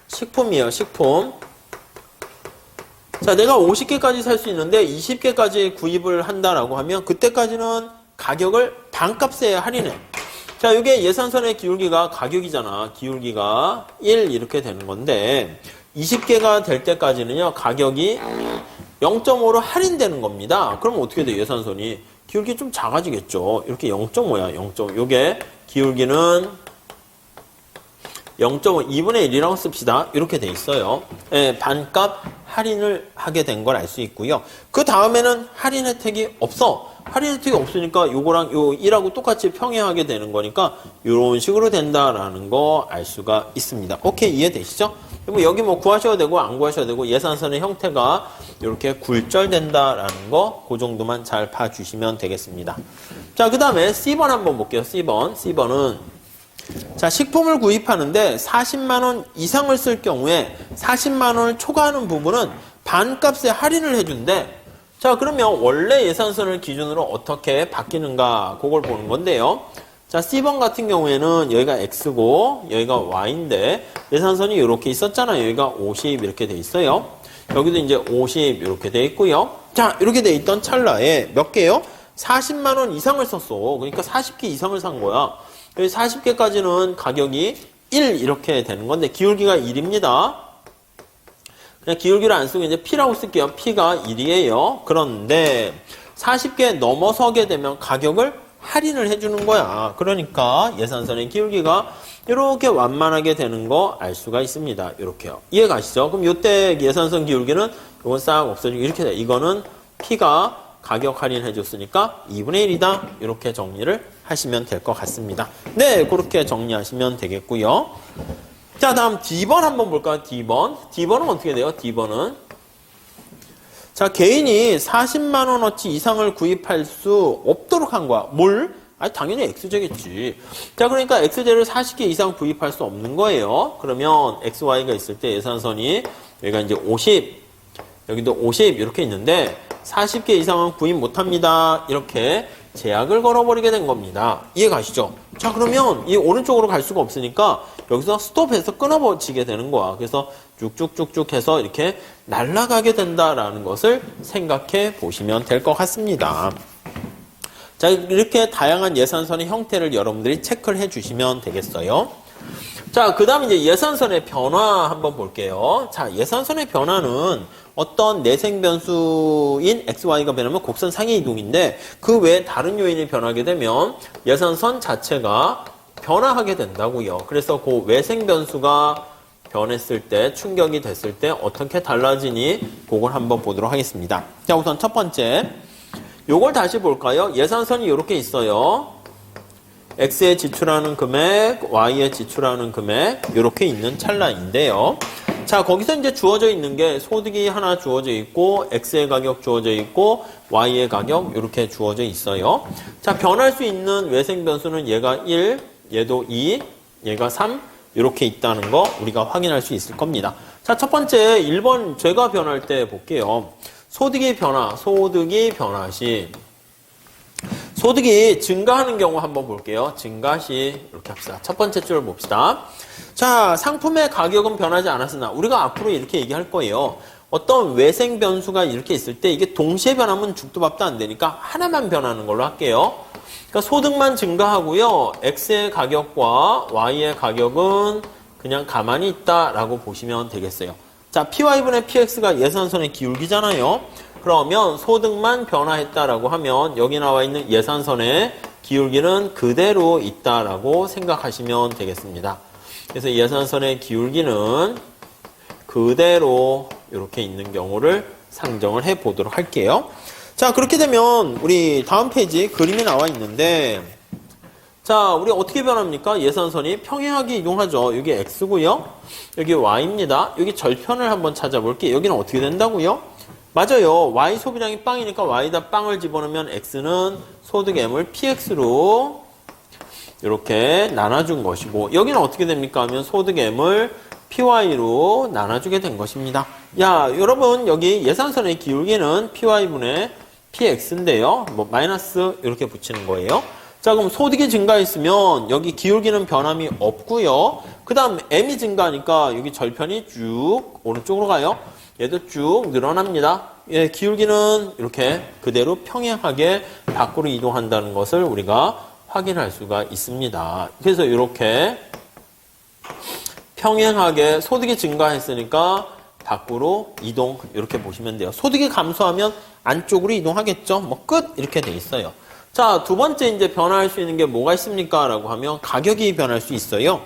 식품이에요. 식품. 자, 내가 50개까지 살 수 있는데 20개까지 구입을 한다라고 하면 그때까지는 가격을 반값에 할인해. 자, 이게 예산선의 기울기가 가격이잖아. 기울기가 1 이렇게 되는 건데 20개가 될 때까지는요. 가격이 0.5로 할인되는 겁니다. 그럼 어떻게 돼? 예산선이 기울기 좀 작아지겠죠. 이렇게 0.5야. 0.5. 요게 기울기는 0.5, 2분의 1이라고 씁시다. 이렇게 돼 있어요. 예, 반값 할인을 하게 된 걸 알 수 있고요. 그 다음에는 할인 혜택이 없어. 할인 혜택이 없으니까 요거랑 요 1하고 똑같이 평행하게 되는 거니까 이런 식으로 된다라는 거 알 수가 있습니다. 오케이, 이해되시죠? 뭐 여기 뭐 구하셔도 되고 안 구하셔도 되고 예산선의 형태가 이렇게 굴절된다라는 거 그 정도만 잘 봐주시면 되겠습니다. 자, 그 다음에 C번 한번 볼게요. C번은 자, 식품을 구입하는데 40만원 이상을 쓸 경우에 40만원을 초과하는 부분은 반값에 할인을 해준대. 자, 그러면 원래 예산선을 기준으로 어떻게 바뀌는가 그걸 보는 건데요. 자, C번 같은 경우에는 여기가 X고 여기가 Y인데 예산선이 이렇게 있었잖아요. 여기가 50 이렇게 돼 있어요. 여기도 이제 50 이렇게 돼 있고요. 자, 이렇게 돼 있던 찰나에 몇 개요? 40만원 이상을 썼어. 그러니까 40개 이상을 산 거야. 40개까지는 가격이 1 이렇게 되는 건데 기울기가 1입니다. 그냥 기울기를 안 쓰고 이제 P라고 쓸게요. P가 1이에요. 그런데 40개 넘어서게 되면 가격을 할인을 해주는 거야. 그러니까 예산선의 기울기가 이렇게 완만하게 되는 거 알 수가 있습니다. 이렇게요. 이해 가시죠? 그럼 이때 예산선 기울기는 이건 싹 없어지고 이렇게 돼. 이거는 P가 가격 할인해 줬으니까 2분의 1이다. 이렇게 정리를 하시면 될 것 같습니다. 네, 그렇게 정리하시면 되겠고요. 자, 다음 D번 한번 볼까요? D번은 어떻게 돼요? D번은 자, 개인이 40만 원어치 이상을 구입할 수 없도록 한 거야. 뭘? 아니, 당연히 X제겠지. 자, 그러니까 X제를 40개 이상 구입할 수 없는 거예요. 그러면 XY가 있을 때 예산선이 여기가 이제 50, 여기도 50 이렇게 있는데 40개 이상은 구입 못합니다. 이렇게 제약을 걸어버리게 된 겁니다. 이해 가시죠? 자, 그러면 이 오른쪽으로 갈 수가 없으니까 여기서 스톱해서 끊어지게 되는 거야. 그래서 쭉쭉쭉쭉 해서 이렇게 날아가게 된다라는 것을 생각해 보시면 될 것 같습니다. 자, 이렇게 다양한 예산선의 형태를 여러분들이 체크를 해 주시면 되겠어요. 자, 그 다음 이제 예산선의 변화 한번 볼게요. 자, 예산선의 변화는 어떤 내생 변수인 XY가 변하면 곡선 상의 이동인데 그 외에 다른 요인이 변하게 되면 예산선 자체가 변화하게 된다고요. 그래서 그 외생 변수가 변했을 때, 충격이 됐을 때 어떻게 달라지니 그걸 한번 보도록 하겠습니다. 자, 우선 첫 번째 요걸 다시 볼까요? 예산선이 이렇게 있어요. X에 지출하는 금액, Y에 지출하는 금액 이렇게 있는 찰나인데요. 자, 거기서 이제 주어져 있는 게 소득이 하나 주어져 있고 X의 가격 주어져 있고 Y의 가격 이렇게 주어져 있어요. 자, 변할 수 있는 외생 변수는 얘가 1, 얘도 2, 얘가 3 이렇게 있다는 거 우리가 확인할 수 있을 겁니다. 자, 첫 번째 1번 죄가 변할 때 볼게요. 소득이 변화 시 소득이 증가하는 경우 한번 볼게요. 증가 시 이렇게 합시다. 첫 번째 줄 봅시다. 자, 상품의 가격은 변하지 않았으나 우리가 앞으로 이렇게 얘기할 거예요. 어떤 외생 변수가 이렇게 있을 때 이게 동시에 변하면 죽도 밥도 안 되니까 하나만 변하는 걸로 할게요. 그러니까 소득만 증가하고요. X의 가격과 Y의 가격은 그냥 가만히 있다라고 보시면 되겠어요. 자, PY분의 PX가 예산선의 기울기잖아요. 그러면 소득만 변화했다라고 하면 여기 나와 있는 예산선의 기울기는 그대로 있다라고 생각하시면 되겠습니다. 그래서 예산선의 기울기는 그대로 이렇게 있는 경우를 상정을 해 보도록 할게요. 자, 그렇게 되면 우리 다음 페이지 그림이 나와 있는데 자, 우리 어떻게 변합니까? 예산선이 평행하게 이동하죠. 여기 X고요. 여기 Y입니다. 여기 절편을 한번 찾아볼게요. 여기는 어떻게 된다고요? 맞아요. Y 소비량이 빵이니까 Y에다 빵을 집어넣으면 X는 소득 M을 PX로 이렇게 나눠준 것이고 여기는 어떻게 됩니까? 하면 소득 M을 PY로 나눠주게 된 것입니다. 야, 여러분 여기 예산선의 기울기는 PY분의 PX인데요. 뭐 마이너스 이렇게 붙이는 거예요. 자, 그럼 소득이 증가했으면 여기 기울기는 변함이 없고요. 그 다음 m이 증가하니까 여기 절편이 쭉 오른쪽으로 가요. 얘도 쭉 늘어납니다. 예, 기울기는 이렇게 그대로 평행하게 밖으로 이동한다는 것을 우리가 확인할 수가 있습니다. 그래서 이렇게 평행하게 소득이 증가했으니까 밖으로 이동 이렇게 보시면 돼요. 소득이 감소하면 안쪽으로 이동하겠죠. 뭐 끝 이렇게 돼 있어요. 자, 두 번째 이제 변화할 수 있는 게 뭐가 있습니까? 라고 하면 가격이 변할 수 있어요.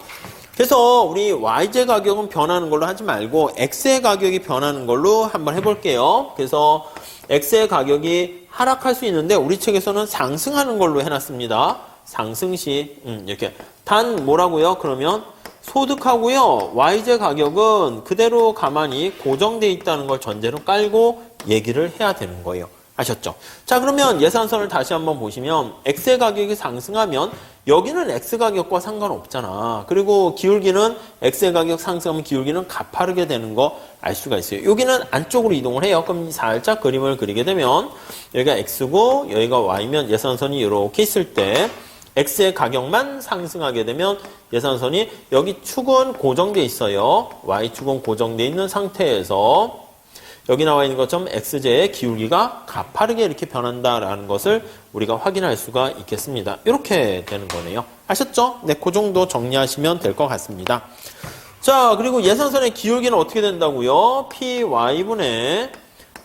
그래서 우리 YJ 가격은 변하는 걸로 하지 말고 X의 가격이 변하는 걸로 한번 해볼게요. 그래서 X의 가격이 하락할 수 있는데 우리 책에서는 상승하는 걸로 해놨습니다. 상승 시 이렇게 단 뭐라고요? 그러면 소득하고요. YJ 가격은 그대로 가만히 고정되어 있다는 걸 전제로 깔고 얘기를 해야 되는 거예요. 아셨죠? 자, 그러면 예산선을 다시 한번 보시면 X의 가격이 상승하면 여기는 X 가격과 상관없잖아. 그리고 기울기는 X의 가격 상승하면 기울기는 가파르게 되는 거 알 수가 있어요. 여기는 안쪽으로 이동을 해요. 그럼 살짝 그림을 그리게 되면 여기가 X고 여기가 Y면 예산선이 이렇게 있을 때 X의 가격만 상승하게 되면 예산선이 여기 축은 고정되어 있어요. Y축은 고정되어 있는 상태에서 여기 나와 있는 것처럼 X제의 기울기가 가파르게 이렇게 변한다라는 것을 우리가 확인할 수가 있겠습니다. 이렇게 되는 거네요. 아셨죠? 네, 그 정도 정리하시면 될 것 같습니다. 자, 그리고 예산선의 기울기는 어떻게 된다고요? PY분의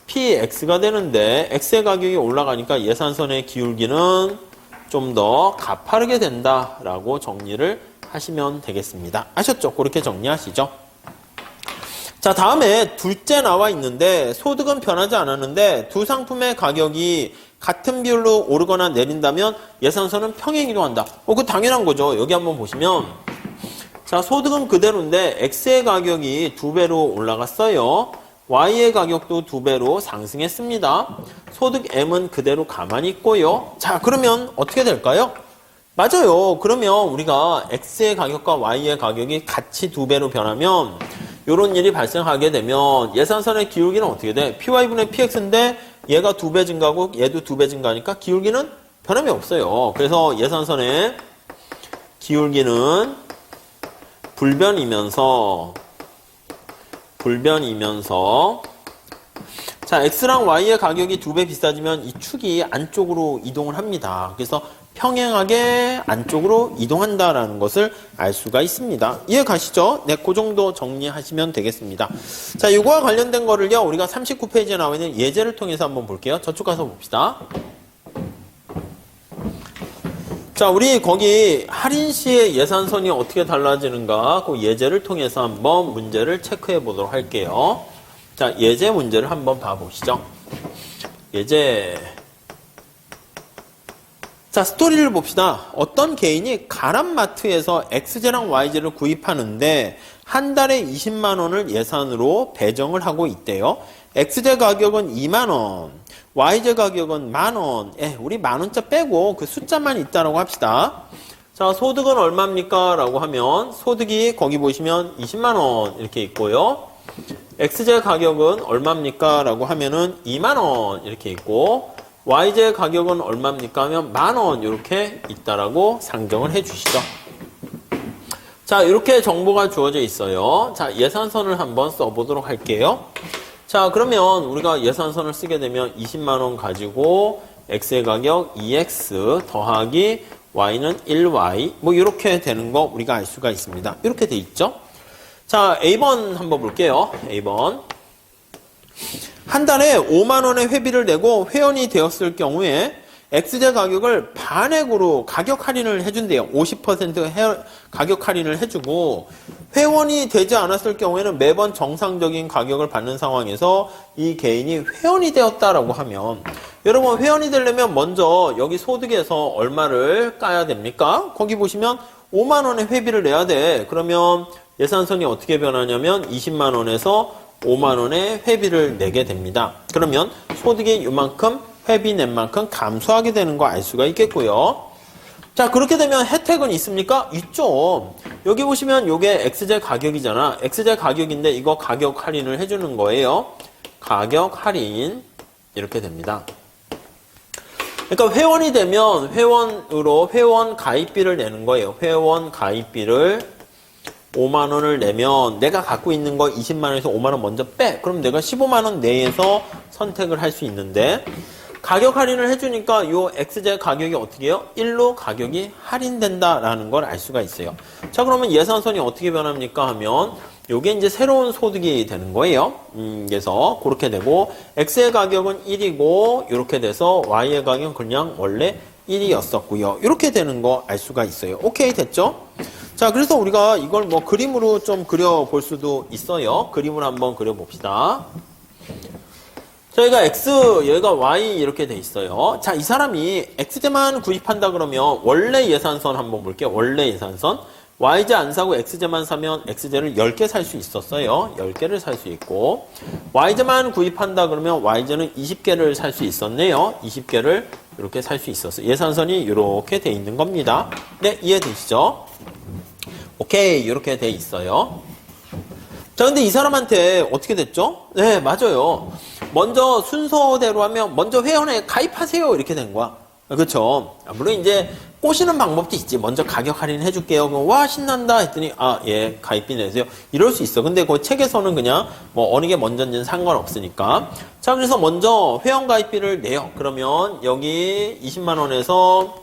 PX가 되는데 X의 가격이 올라가니까 예산선의 기울기는 좀 더 가파르게 된다라고 정리를 하시면 되겠습니다. 아셨죠? 그렇게 정리하시죠. 자, 다음에 둘째 나와 있는데 소득은 변하지 않았는데 두 상품의 가격이 같은 비율로 오르거나 내린다면 예산선은 평행 이동한다. 그거 당연한 거죠. 여기 한번 보시면 자, 소득은 그대로인데 X의 가격이 2배로 올라갔어요. Y의 가격도 2배로 상승했습니다. 소득 M은 그대로 가만히 있고요. 자, 그러면 어떻게 될까요? 맞아요. 그러면 우리가 X의 가격과 Y의 가격이 같이 2배로 변하면 이런 일이 발생하게 되면 예산선의 기울기는 어떻게 돼? PY분의 PX인데 얘가 2배 증가하고 얘도 2배 증가하니까 기울기는 변함이 없어요. 그래서 예산선의 기울기는 불변이면서 자, X랑 Y의 가격이 2배 비싸지면 이 축이 안쪽으로 이동을 합니다. 그래서 평행하게 안쪽으로 이동한다라는 것을 알 수가 있습니다. 이해 가시죠? 네, 그 정도 정리하시면 되겠습니다. 자, 이거와 관련된 거를요, 우리가 39페이지에 나와 있는 예제를 통해서 한번 볼게요. 저쪽 가서 봅시다. 자, 우리 거기 할인 시의 예산선이 어떻게 달라지는가 그 예제를 통해서 한번 문제를 체크해 보도록 할게요. 자, 예제 문제를 한번 봐보시죠. 예제. 자, 스토리를 봅시다. 어떤 개인이 가람마트에서 X제랑 Y제를 구입하는데 한 달에 20만 원을 예산으로 배정을 하고 있대요. X제 가격은 2만 원, Y제 가격은 만 원. 우리 만 원자 빼고 그 숫자만 있다라고 합시다. 자, 소득은 얼마입니까? 라고 하면 소득이 거기 보시면 20만 원 이렇게 있고요. X제 가격은 얼마입니까? 라고 하면은 2만 원 이렇게 있고 Y제 가격은 얼마입니까? 하면 만 원 이렇게 있다라고 상정을 해 주시죠. 자, 이렇게 정보가 주어져 있어요. 자, 예산선을 한번 써보도록 할게요. 자, 그러면 우리가 예산선을 쓰게 되면 20만 원 가지고 X의 가격 2X 더하기 Y는 1Y 뭐 이렇게 되는 거 우리가 알 수가 있습니다. 이렇게 돼 있죠. 자, A번 한번 볼게요. A번. 한 달에 5만 원의 회비를 내고 회원이 되었을 경우에 X제 가격을 반액으로 가격 할인을 해준대요. 50% 가격 할인을 해주고 회원이 되지 않았을 경우에는 매번 정상적인 가격을 받는 상황에서 이 개인이 회원이 되었다라고 하면 여러분 회원이 되려면 먼저 여기 소득에서 얼마를 까야 됩니까? 거기 보시면 5만 원의 회비를 내야 돼. 그러면 예산선이 어떻게 변하냐면 20만 원에서 5만 원의 회비를 내게 됩니다. 그러면 소득이 이만큼 회비 낸 만큼 감소하게 되는 거 알 수가 있겠고요. 자, 그렇게 되면 혜택은 있습니까? 있죠. 여기 보시면 이게 X제 가격이잖아. X제 가격인데 이거 가격 할인을 해주는 거예요. 가격 할인 이렇게 됩니다. 그러니까 회원이 되면 회원으로 회원 가입비를 내는 거예요. 회원 가입비를 5만 원을 내면 내가 갖고 있는 거 20만 원에서 5만 원 먼저 빼. 그럼 내가 15만 원 내에서 선택을 할 수 있는데 가격 할인을 해주니까 요 XZ 가격이 어떻게 해요? 1로 가격이 할인된다라는 걸 알 수가 있어요. 자, 그러면 예산선이 어떻게 변합니까 하면 요게 이제 새로운 소득이 되는 거예요. 그래서 그렇게 되고 X의 가격은 1이고 이렇게 돼서 Y의 가격은 그냥 원래 1이었었고요. 이렇게 되는 거 알 수가 있어요. 오케이, 됐죠? 자, 그래서 우리가 이걸 뭐 그림으로 좀 그려볼 수도 있어요. 그림을 한번 그려봅시다. 저희가 X, 여기가 Y 이렇게 돼 있어요. 자, 이 사람이 X제만 구입한다 그러면 원래 예산선 한번 볼게요. 원래 예산선. Y제 안 사고 X제만 사면 X제를 10개 살 수 있었어요. 10개를 살 수 있고 Y제만 구입한다 그러면 Y제는 20개를 살 수 있었네요. 20개를 이렇게 살 수 있었어요. 예산선이 이렇게 돼 있는 겁니다. 네, 이해되시죠? 오케이, 이렇게 돼 있어요. 자, 근데 이 사람한테 어떻게 됐죠? 네, 맞아요. 먼저 순서대로 하면 먼저 회원에 가입하세요 이렇게 된 거야. 그렇죠? 물론 이제 꼬시는 방법도 있지. 먼저 가격 할인 해줄게요. 그럼 와 신난다 했더니 예, 가입비 내세요. 이럴 수 있어. 근데 그 책에서는 그냥 뭐 어느 게 먼저인지는 상관없으니까. 자, 그래서 먼저 회원 가입비를 내요. 그러면 여기 20만 원에서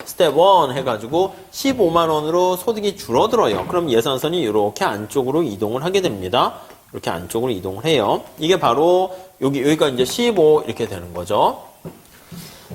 스텝 1 해가지고 15만 원으로 소득이 줄어들어요. 그럼 예산선이 이렇게 안쪽으로 이동을 하게 됩니다. 이렇게 안쪽으로 이동을 해요. 이게 바로 여기가 이제 15 이렇게 되는 거죠.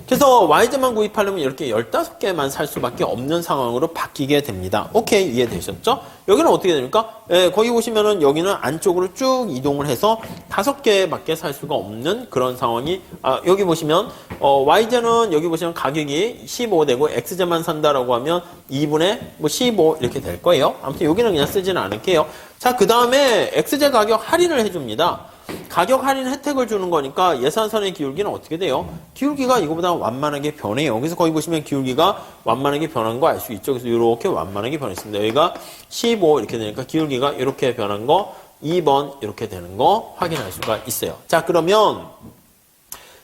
그래서 Y제만 구입하려면 이렇게 15개만 살 수밖에 없는 상황으로 바뀌게 됩니다. 오케이, 이해되셨죠? 여기는 어떻게 됩니까? 예, 거기 보시면은 여기는 안쪽으로 쭉 이동을 해서 5개밖에 살 수가 없는 그런 상황이, 여기 보시면, Y제는 여기 보시면 가격이 15 되고 X제만 산다라고 하면 2분의 15 이렇게 될 거예요. 아무튼 여기는 그냥 쓰지는 않을게요. 자, 그 다음에 X제 가격 할인을 해줍니다. 가격 할인 혜택을 주는 거니까 예산선의 기울기는 어떻게 돼요? 기울기가 이거보다 완만하게 변해요. 그래서 거기 보시면 기울기가 완만하게 변한 거 알 수 있죠. 그래서 이렇게 완만하게 변했습니다. 여기가 15 이렇게 되니까 기울기가 이렇게 변한 거 2번 이렇게 되는 거 확인할 수가 있어요. 자, 그러면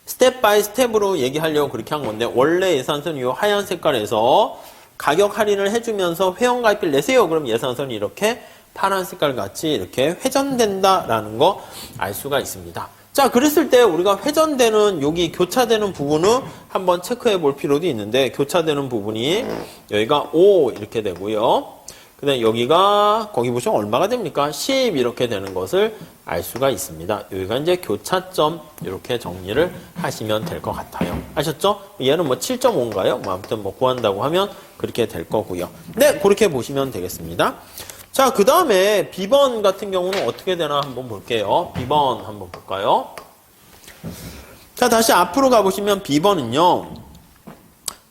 스텝 바이 스텝으로 얘기하려고 그렇게 한 건데 원래 예산선 이 하얀 색깔에서 가격 할인을 해주면서 회원 가입비를 내세요. 그럼 예산선이 이렇게 파란 색깔 같이 이렇게 회전된다라는 거 알 수가 있습니다. 자, 그랬을 때 우리가 회전되는 여기 교차되는 부분을 한번 체크해 볼 필요도 있는데 교차되는 부분이 여기가 5 이렇게 되고요. 그 다음에 여기가 거기 보시면 얼마가 됩니까? 10 이렇게 되는 것을 알 수가 있습니다. 여기가 이제 교차점 이렇게 정리를 하시면 될 것 같아요. 아셨죠? 얘는 뭐 7.5인가요? 뭐 아무튼 뭐 구한다고 하면 그렇게 될 거고요. 네, 그렇게 보시면 되겠습니다. 자, 그 다음에 B번 같은 경우는 어떻게 되나 한번 볼게요. B번 한번 볼까요? 자, 다시 앞으로 가보시면 B번은요.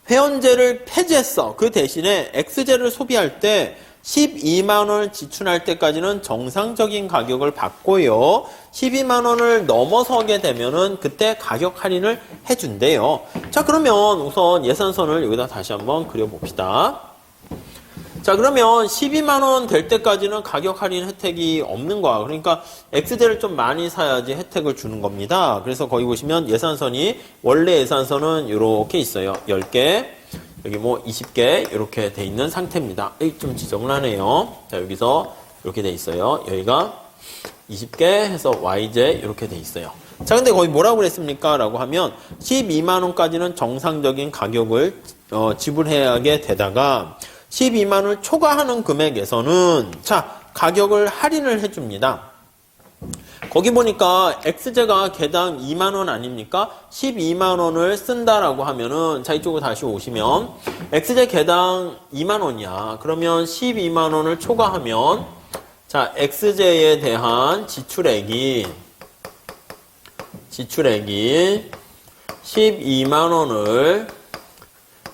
회원제를 폐지했어. 그 대신에 X제를 소비할 때 12만 원을 지출할 때까지는 정상적인 가격을 받고요. 12만 원을 넘어서게 되면은 그때 가격 할인을 해준대요. 자, 그러면 우선 예산선을 여기다 다시 한번 그려봅시다. 자, 그러면 12만 원 될 때까지는 가격 할인 혜택이 없는 거야. 그러니까 X제를 좀 많이 사야지 혜택을 주는 겁니다. 그래서 거기 보시면 예산선이 원래 예산선은 이렇게 있어요. 10개, 여기 뭐 20개 이렇게 돼 있는 상태입니다. 좀 지적을 하네요. 자, 여기서 이렇게 돼 있어요. 여기가 20개 해서 YJ 이렇게 돼 있어요. 자, 근데 거기 뭐라고 그랬습니까? 라고 하면 12만 원까지는 정상적인 가격을 지불하게 되다가 12만 원을 초과하는 금액에서는 자, 가격을 할인을 해줍니다. 거기 보니까 X제가 개당 2만 원 아닙니까? 12만 원을 쓴다라고 하면은 자, 이쪽으로 다시 오시면 X제 개당 2만 원이야. 그러면 12만 원을 초과하면 자, X제에 대한 지출액이 12만 원을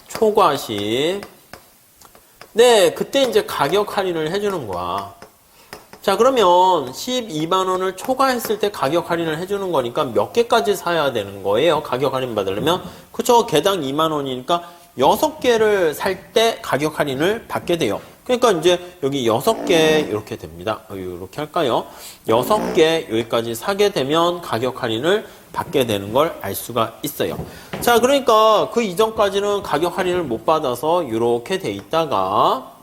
초과시 네, 그때 이제 가격 할인을 해주는 거야. 자, 그러면 12만 원을 초과했을 때 가격 할인을 해주는 거니까 몇 개까지 사야 되는 거예요? 가격 할인 받으려면. 그쵸? 개당 2만 원이니까 6개를 살 때 가격 할인을 받게 돼요. 그러니까 이제 여기 6개 이렇게 됩니다. 이렇게 할까요? 6개 여기까지 사게 되면 가격 할인을 받게 되는 걸 알 수가 있어요. 자, 그러니까 그 이전까지는 가격 할인을 못 받아서 이렇게 돼 있다가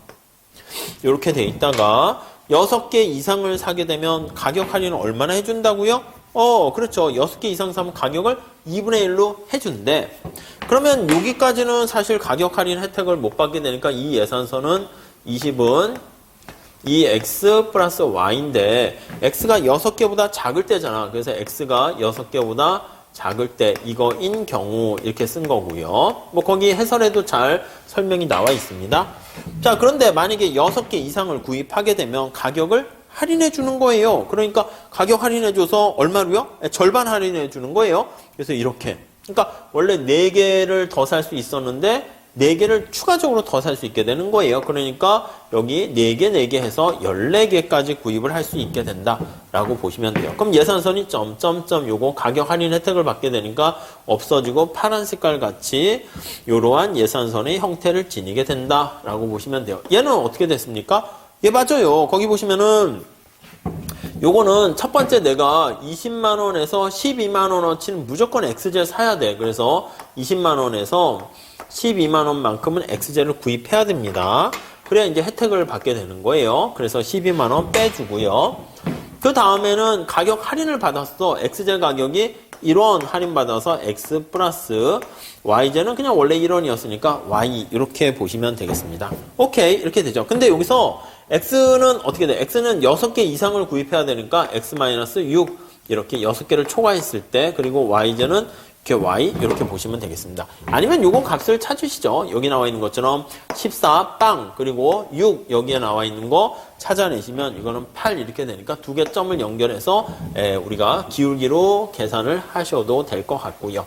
6개 이상을 사게 되면 가격 할인을 얼마나 해준다고요? 그렇죠. 6개 이상 사면 가격을 2분의 1로 해준대. 그러면 여기까지는 사실 가격 할인 혜택을 못 받게 되니까 이 예산서는 20은 이 x 플러스 y인데 x가 6개보다 작을 때잖아. 그래서 x가 6개보다 작을 때 이거인 경우 이렇게 쓴 거고요. 뭐 거기 해설에도 잘 설명이 나와 있습니다. 자, 그런데 만약에 6개 이상을 구입하게 되면 가격을 할인해 주는 거예요. 그러니까 가격 할인해 줘서 얼마로요? 절반 할인해 주는 거예요. 그래서 이렇게. 그러니까 원래 4개를 더 살 수 있었는데 4개를 추가적으로 더 살 수 있게 되는 거예요. 그러니까 여기 4개 해서 14개까지 구입을 할 수 있게 된다라고 보시면 돼요. 그럼 예산선이 점점점 요거 가격 할인 혜택을 받게 되니까 없어지고 파란 색깔 같이 이러한 예산선의 형태를 지니게 된다라고 보시면 돼요. 얘는 어떻게 됐습니까? 예, 맞아요. 거기 보시면은 요거는 첫 번째 내가 20만 원에서 12만 원어치는 무조건 엑스젤 사야 돼. 그래서 20만 원에서 12만 원만큼은 엑스젤을 구입해야 됩니다. 그래야 이제 혜택을 받게 되는 거예요. 그래서 12만 원 빼주고요. 그 다음에는 가격 할인을 받았어. 엑스젤 가격이 1원 할인받아서 X 플러스 Y제는 그냥 원래 1원이었으니까 Y 이렇게 보시면 되겠습니다. 오케이, 이렇게 되죠. 근데 여기서 X는 어떻게 돼? X는 6개 이상을 구입해야 되니까 X-6 이렇게 6개를 초과했을 때, 그리고 Y제는 이렇게 Y 이렇게 보시면 되겠습니다. 아니면 요거 값을 찾으시죠. 여기 나와 있는 것처럼 14 빵, 그리고 6 여기에 나와 있는 거 찾아내시면 이거는 8 이렇게 되니까 2개 점을 연결해서 우리가 기울기로 계산을 하셔도 될 것 같고요.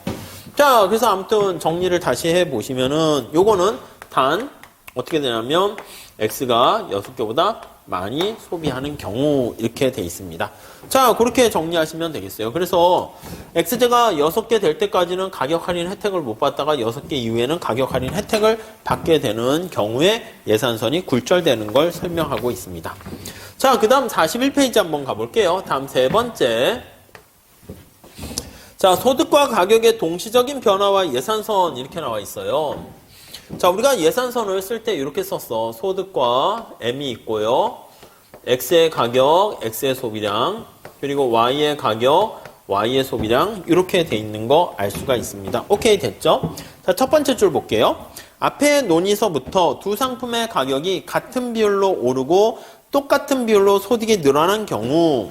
자, 그래서 아무튼 정리를 다시 해보시면은 요거는 단 어떻게 되냐면 X가 6개보다 많이 소비하는 경우 이렇게 돼 있습니다. 자, 그렇게 정리하시면 되겠어요. 그래서 X제가 6개 될 때까지는 가격 할인 혜택을 못 받다가 6개 이후에는 가격 할인 혜택을 받게 되는 경우에 예산선이 굴절되는 걸 설명하고 있습니다. 자, 그 다음 41페이지 한번 가볼게요. 다음 세 번째. 자, 소득과 가격의 동시적인 변화와 예산선 이렇게 나와 있어요. 자, 우리가 예산선을 쓸 때 이렇게 썼어. 소득과 M이 있고요. X의 가격, X의 소비량, 그리고 Y의 가격, Y의 소비량 이렇게 돼 있는 거 알 수가 있습니다. 오케이, 됐죠? 자, 첫 번째 줄 볼게요. 앞에 논의서부터 두 상품의 가격이 같은 비율로 오르고 똑같은 비율로 소득이 늘어난 경우,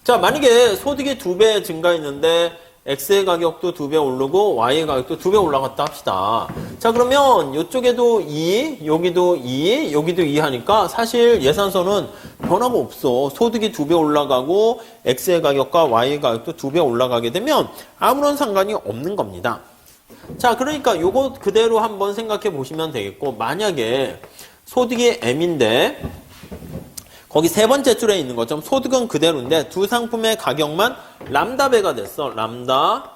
자, 만약에 소득이 2배 증가했는데 X의 가격도 2배 오르고 Y의 가격도 2배 올라갔다 합시다. 자, 그러면 이쪽에도 2, 여기도 2, 여기도 2 하니까 사실 예산선은 변화가 없어. 소득이 2배 올라가고 X의 가격과 Y의 가격도 2배 올라가게 되면 아무런 상관이 없는 겁니다. 자, 그러니까 요거 그대로 한번 생각해 보시면 되겠고, 만약에 소득이 M인데 거기 세 번째 줄에 있는 것처럼 소득은 그대로인데 두 상품의 가격만 람다배가 됐어. 람다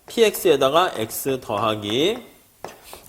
px에다가 x 더하기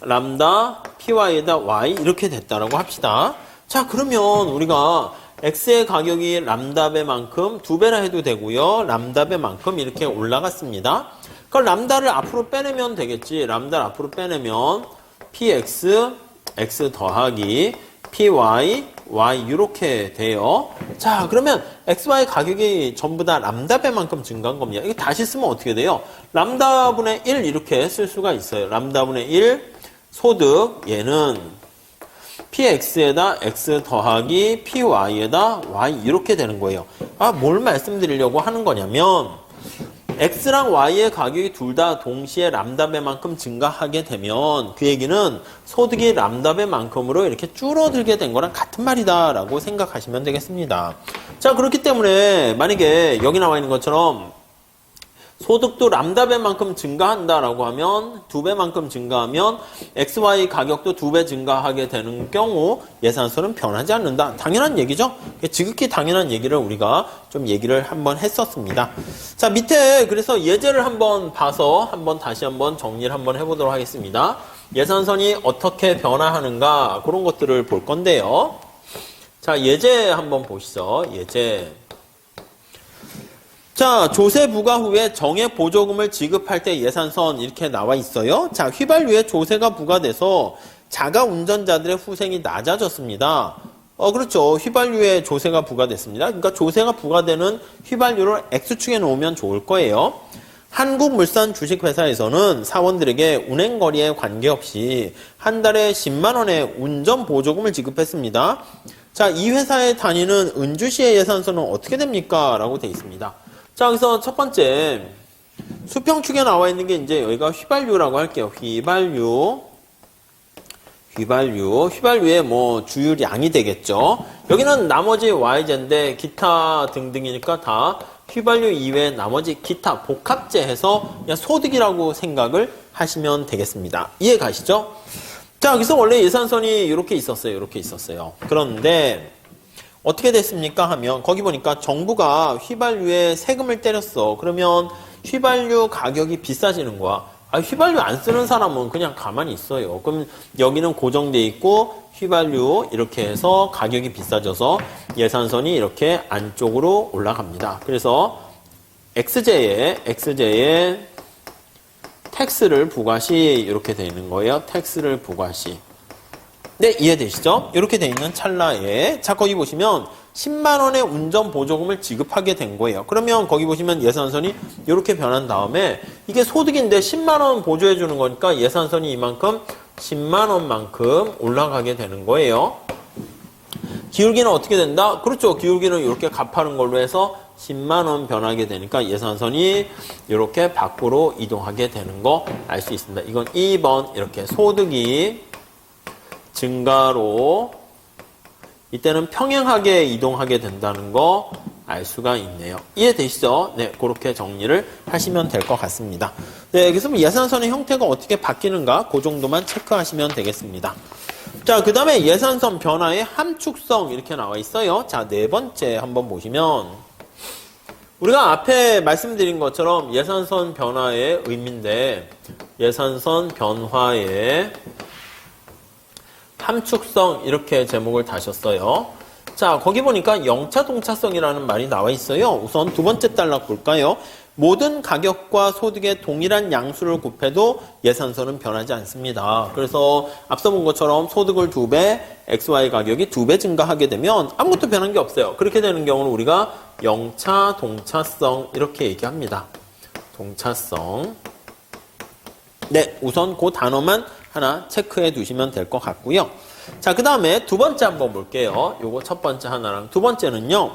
람다 py에다 y 이렇게 됐다라고 합시다. 자, 그러면 우리가 x의 가격이 람다배만큼 2배라 해도 되고요. 람다배만큼 이렇게 올라갔습니다. 그럼 람다를 앞으로 빼내면 되겠지. 람다를 앞으로 빼내면 px x 더하기 py y 이렇게 돼요. 자, 그러면 xy 가격이 전부 다 람다배만큼 증가한 겁니다. 이거 다시 쓰면 어떻게 돼요? 람다분의 1 이렇게 쓸 수가 있어요. 람다분의 1 소득, 얘는 px에다 x 더하기 py에다 y 이렇게 되는 거예요. 아, 뭘 말씀드리려고 하는 거냐면 X랑 Y의 가격이 둘 다 동시에 람다배만큼 증가하게 되면 그 얘기는 소득이 람다배만큼으로 이렇게 줄어들게 된 거랑 같은 말이다 라고 생각하시면 되겠습니다. 자, 그렇기 때문에 만약에 여기 나와 있는 것처럼 소득도 람다배만큼 증가한다라고 하면 2배만큼 증가하면 XY 가격도 2배 증가하게 되는 경우 예산선은 변하지 않는다. 당연한 얘기죠? 지극히 당연한 얘기를 우리가 좀 얘기를 한번 했었습니다. 자, 밑에 그래서 예제를 한번 봐서 한번 다시 한번 정리를 한번 해보도록 하겠습니다. 예산선이 어떻게 변화하는가 그런 것들을 볼 건데요. 자, 예제 한번 보시죠. 예제. 자, 조세 부과 후에 정액 보조금을 지급할 때 예산선 이렇게 나와 있어요. 자, 휘발유에 조세가 부과돼서 자가 운전자들의 후생이 낮아졌습니다. 그렇죠. 휘발유에 조세가 부과됐습니다. 그러니까 조세가 부과되는 휘발유를 X축에 놓으면 좋을 거예요. 한국물산 주식회사에서는 사원들에게 운행거리에 관계없이 한 달에 10만 원의 운전 보조금을 지급했습니다. 자, 이 회사에 다니는 은주시의 예산서는 어떻게 됩니까? 라고 되어 있습니다. 자, 그래서 첫 번째 수평축에 나와 있는 게 이제 여기가 휘발유라고 할게요. 휘발유의 뭐 주유량이 되겠죠. 여기는 나머지 Y제인데 기타 등등이니까 다 휘발유 이외에 나머지 기타 복합제 해서 그냥 소득이라고 생각을 하시면 되겠습니다. 이해 가시죠? 자, 그래서 원래 예산선이 이렇게 있었어요. 그런데 어떻게 됐습니까? 하면 거기 보니까 정부가 휘발유에 세금을 때렸어. 그러면 휘발유 가격이 비싸지는 거야. 휘발유 안 쓰는 사람은 그냥 가만히 있어요. 그럼 여기는 고정돼 있고 휘발유 이렇게 해서 가격이 비싸져서 예산선이 이렇게 안쪽으로 올라갑니다. 그래서 XJ에 텍스를 부과시 이렇게 되어 있는 거예요. 텍스를 부과시. 네, 이해되시죠? 이렇게 되어 있는 찰나에 자, 거기 보시면 10만 원의 운전 보조금을 지급하게 된 거예요. 그러면 거기 보시면 예산선이 이렇게 변한 다음에 이게 소득인데 10만 원 보조해 주는 거니까 예산선이 이만큼 10만 원만큼 올라가게 되는 거예요. 기울기는 어떻게 된다? 그렇죠. 기울기는 이렇게 값하는 걸로 해서 10만 원 변하게 되니까 예산선이 이렇게 밖으로 이동하게 되는 거 알 수 있습니다. 이건 2번 이렇게 소득이 증가로 이때는 평행하게 이동하게 된다는 거 알 수가 있네요. 이해되시죠? 네, 그렇게 정리를 하시면 될 것 같습니다. 네, 그래서 예산선의 형태가 어떻게 바뀌는가 그 정도만 체크하시면 되겠습니다. 자, 그 다음에 예산선 변화의 함축성 이렇게 나와 있어요. 자, 네 번째 한번 보시면 우리가 앞에 말씀드린 것처럼 예산선 변화의 의미인데 예산선 변화의 함축성 이렇게 제목을 다셨어요. 자, 거기 보니까 영차 동차성이라는 말이 나와 있어요. 우선 두 번째 단락 볼까요? 모든 가격과 소득의 동일한 양수를 곱해도 예산선은 변하지 않습니다. 그래서 앞서 본 것처럼 소득을 2배, XY 가격이 2배 증가하게 되면 아무것도 변한 게 없어요. 그렇게 되는 경우는 우리가 영차 동차성 이렇게 얘기합니다. 동차성. 네, 우선 그 단어만 하나 체크해 두시면 될 것 같고요. 자, 그 다음에 두 번째 한번 볼게요. 요거 첫 번째 하나랑 두 번째는요.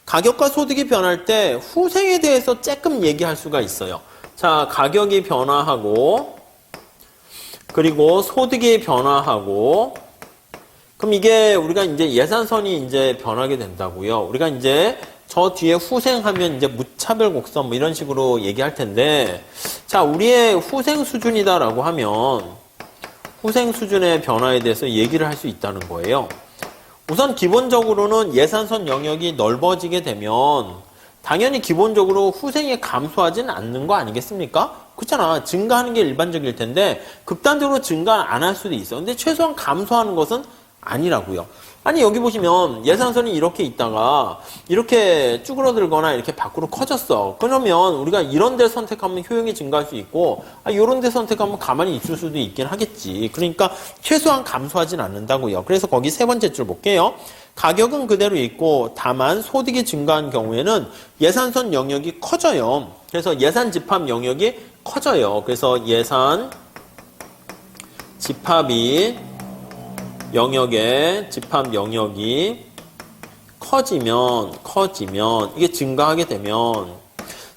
가격과 소득이 변할 때 후생에 대해서 조금 얘기할 수가 있어요. 자, 가격이 변화하고 그리고 소득이 변화하고 그럼 이게 우리가 이제 예산선이 이제 변하게 된다고요. 우리가 이제 저 뒤에 후생하면 이제 무차별 곡선 뭐 이런 식으로 얘기할 텐데 자, 우리의 후생 수준이다라고 하면 후생 수준의 변화에 대해서 얘기를 할 수 있다는 거예요. 우선 기본적으로는 예산선 영역이 넓어지게 되면 당연히 기본적으로 후생이 감소하지는 않는 거 아니겠습니까? 그렇잖아. 증가하는 게 일반적일 텐데 극단적으로 증가 안 할 수도 있어. 근데 최소한 감소하는 것은 아니라고요. 아니 여기 보시면 예산선이 이렇게 있다가 이렇게 쭈그러들거나 이렇게 밖으로 커졌어. 그러면 우리가 이런 데 선택하면 효용이 증가할 수 있고 이런 데 선택하면 가만히 있을 수도 있긴 하겠지. 그러니까 최소한 감소하진 않는다고요. 그래서 거기 세 번째 줄 볼게요. 가격은 그대로 있고 다만 소득이 증가한 경우에는 예산선 영역이 커져요. 그래서 예산 집합 영역이 커져요. 그래서 예산 집합이 영역의 집합 영역이 커지면 이게 증가하게 되면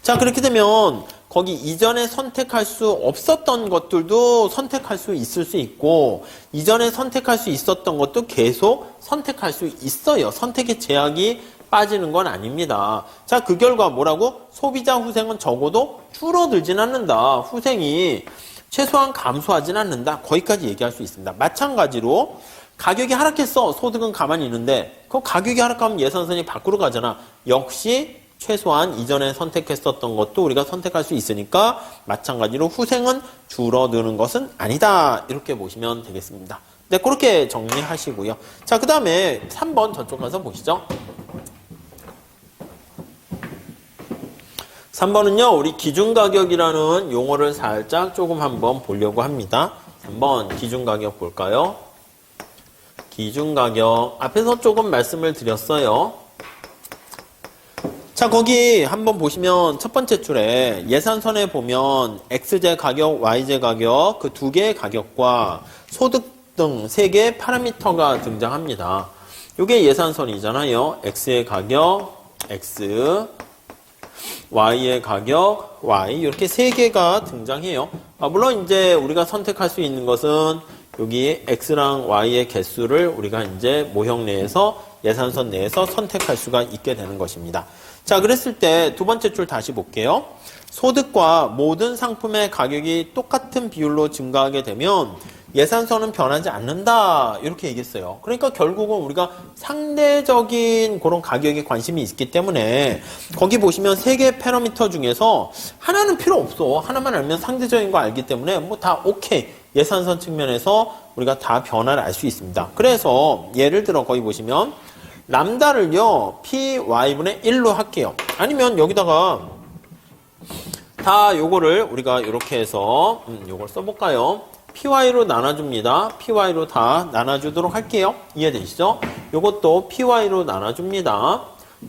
자, 그렇게 되면 거기 이전에 선택할 수 없었던 것들도 선택할 수 있을 수 있고 이전에 선택할 수 있었던 것도 계속 선택할 수 있어요. 선택의 제약이 빠지는 건 아닙니다. 자, 그 결과 뭐라고? 소비자 후생은 적어도 줄어들진 않는다. 후생이 최소한 감소하진 않는다. 거기까지 얘기할 수 있습니다. 마찬가지로 가격이 하락했어. 소득은 가만히 있는데 그 가격이 하락하면 예산선이 밖으로 가잖아. 역시 최소한 이전에 선택했었던 것도 우리가 선택할 수 있으니까 마찬가지로 후생은 줄어드는 것은 아니다. 이렇게 보시면 되겠습니다. 네, 그렇게 정리하시고요. 자, 그 다음에 3번 저쪽 가서 보시죠. 3번은요, 우리 기준가격이라는 용어를 살짝 조금 한번 보려고 합니다. 한번 기준가격 볼까요? 기준가격. 앞에서 조금 말씀을 드렸어요. 자, 거기 한번 보시면 첫 번째 줄에 예산선에 보면 X제 가격, Y제 가격, 그 두 개의 가격과 소득 등 세 개의 파라미터가 등장합니다. 이게 예산선이잖아요. X의 가격, X, Y의 가격, Y 이렇게 세 개가 등장해요. 물론 이제 우리가 선택할 수 있는 것은 여기 X랑 Y의 개수를 우리가 이제 모형 내에서 예산선 내에서 선택할 수가 있게 되는 것입니다. 자, 그랬을 때 두 번째 줄 다시 볼게요. 소득과 모든 상품의 가격이 똑같은 비율로 증가하게 되면 예산선은 변하지 않는다 이렇게 얘기했어요. 그러니까 결국은 우리가 상대적인 그런 가격에 관심이 있기 때문에 거기 보시면 세 개의 파라미터 중에서 하나는 필요 없어. 하나만 알면 상대적인 거 알기 때문에 뭐 다 오케이. 예산선 측면에서 우리가 다 변화를 알 수 있습니다. 그래서 예를 들어 거기 보시면 람다를요 py분의 1로 할게요. 아니면 여기다가 다 요거를 우리가 이렇게 해서 요걸 써볼까요? py로 나눠줍니다. py로 다 나눠주도록 할게요. 이해되시죠? 요것도 py로 나눠줍니다.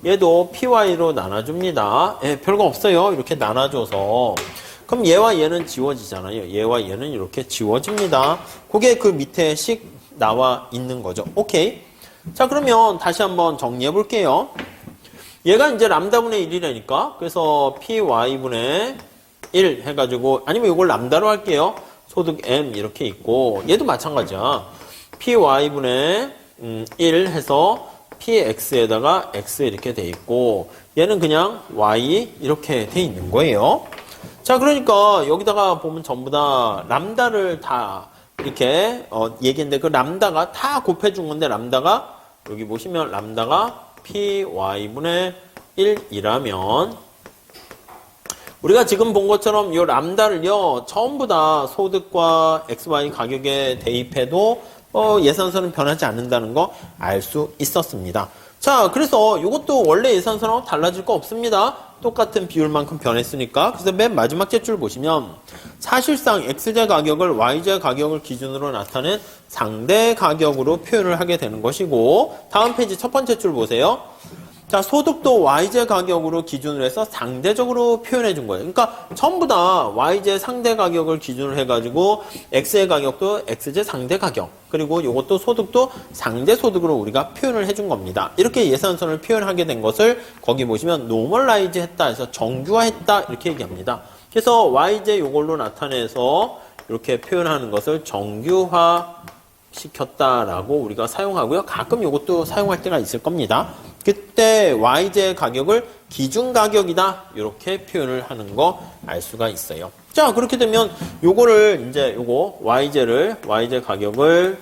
얘도 py로 나눠줍니다. 예, 별거 없어요. 이렇게 나눠줘서. 그럼 얘와 얘는 지워지잖아요. 얘와 얘는 이렇게 지워집니다. 그게 그 밑에 식 나와 있는 거죠. 오케이. 자, 그러면 다시 한번 정리해 볼게요. 얘가 이제 람다분의 1이라니까. 그래서 py분의 1 해가지고, 아니면 이걸 람다로 할게요. 소득 M 이렇게 있고, 얘도 마찬가지야. py분의 1 해서 px에다가 x 이렇게 돼 있고, 얘는 그냥 y 이렇게 돼 있는 거예요. 자, 그러니까 여기다가 보면 전부 다 람다를 다 이렇게 얘기했는데 그 람다가 다 곱해준 건데 람다가 여기 보시면 람다가 py분의 1이라면 우리가 지금 본 것처럼 이 람다를요 전부 다 소득과 XY 가격에 대입해도 예산선은 변하지 않는다는 거 알 수 있었습니다. 자, 그래서 이것도 원래 예산선하고 달라질 거 없습니다. 똑같은 비율만큼 변했으니까. 그래서 맨 마지막 줄 보시면 사실상 X제 가격을 Y제 가격을 기준으로 나타낸 상대 가격으로 표현을 하게 되는 것이고, 다음 페이지 첫 번째 줄 보세요. 자, 소득도 Y제 가격으로 기준으로 해서 상대적으로 표현해 준 거예요. 그러니까 전부 다 Y제 상대 가격을 기준으로 해가지고 X의 가격도 X제 상대 가격, 그리고 이것도 소득도 상대 소득으로 우리가 표현을 해준 겁니다. 이렇게 예산선을 표현하게 된 것을 거기 보시면 노멀라이즈 했다 해서 정규화했다 이렇게 얘기합니다. 그래서 Y제 이걸로 나타내서 이렇게 표현하는 것을 정규화 시켰다라고 우리가 사용하고요. 가끔 이것도 사용할 때가 있을 겁니다. 그때 Y제 가격을 기준 가격이다 이렇게 표현을 하는 거 알 수가 있어요. 자, 그렇게 되면 요거를 이제 요거 Y제 가격을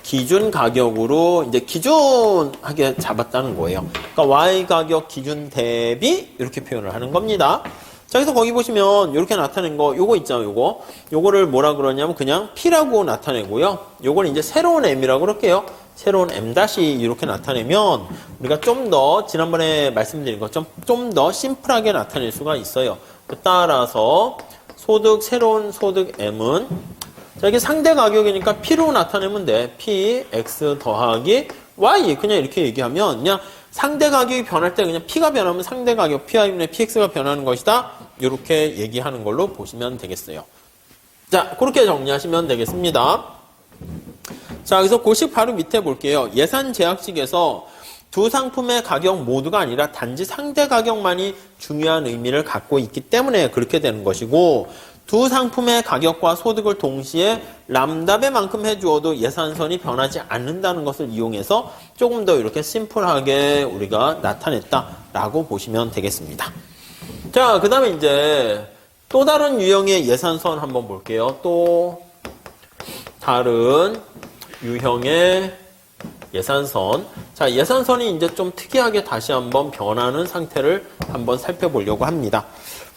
기준 가격으로 이제 기준하게 잡았다는 거예요. 그러니까 Y 가격 기준 대비 이렇게 표현을 하는 겁니다. 자, 그래서 거기 보시면 이렇게 나타낸 거 요거 있잖아요. 요거를 뭐라 그러냐면 그냥 P라고 나타내고요. 요걸 이제 새로운 M이라고 그럴게요. 새로운 M- 이렇게 나타내면 우리가 좀 더 지난번에 말씀드린 것처럼 좀 더 심플하게 나타낼 수가 있어요. 따라서 새로운 소득 M은 자, 이게 상대 가격이니까 P로 나타내면 돼. P, X 더하기 Y. 그냥 이렇게 얘기하면 그냥 상대 가격이 변할 때 그냥 P가 변하면 상대 가격 PI분의 PX가 변하는 것이다. 이렇게 얘기하는 걸로 보시면 되겠어요. 자, 그렇게 정리하시면 되겠습니다. 자, 그래서 고식 바로 밑에 볼게요. 예산 제약식에서 두 상품의 가격 모두가 아니라 단지 상대 가격만이 중요한 의미를 갖고 있기 때문에 그렇게 되는 것이고, 두 상품의 가격과 소득을 동시에 람다배만큼 해주어도 예산선이 변하지 않는다는 것을 이용해서 조금 더 이렇게 심플하게 우리가 나타냈다라고 보시면 되겠습니다. 자, 그 다음에 이제 또 다른 유형의 예산선 한번 볼게요. 또 다른 유형의 예산선. 자, 예산선이 이제 좀 특이하게 다시 한번 변하는 상태를 한번 살펴보려고 합니다.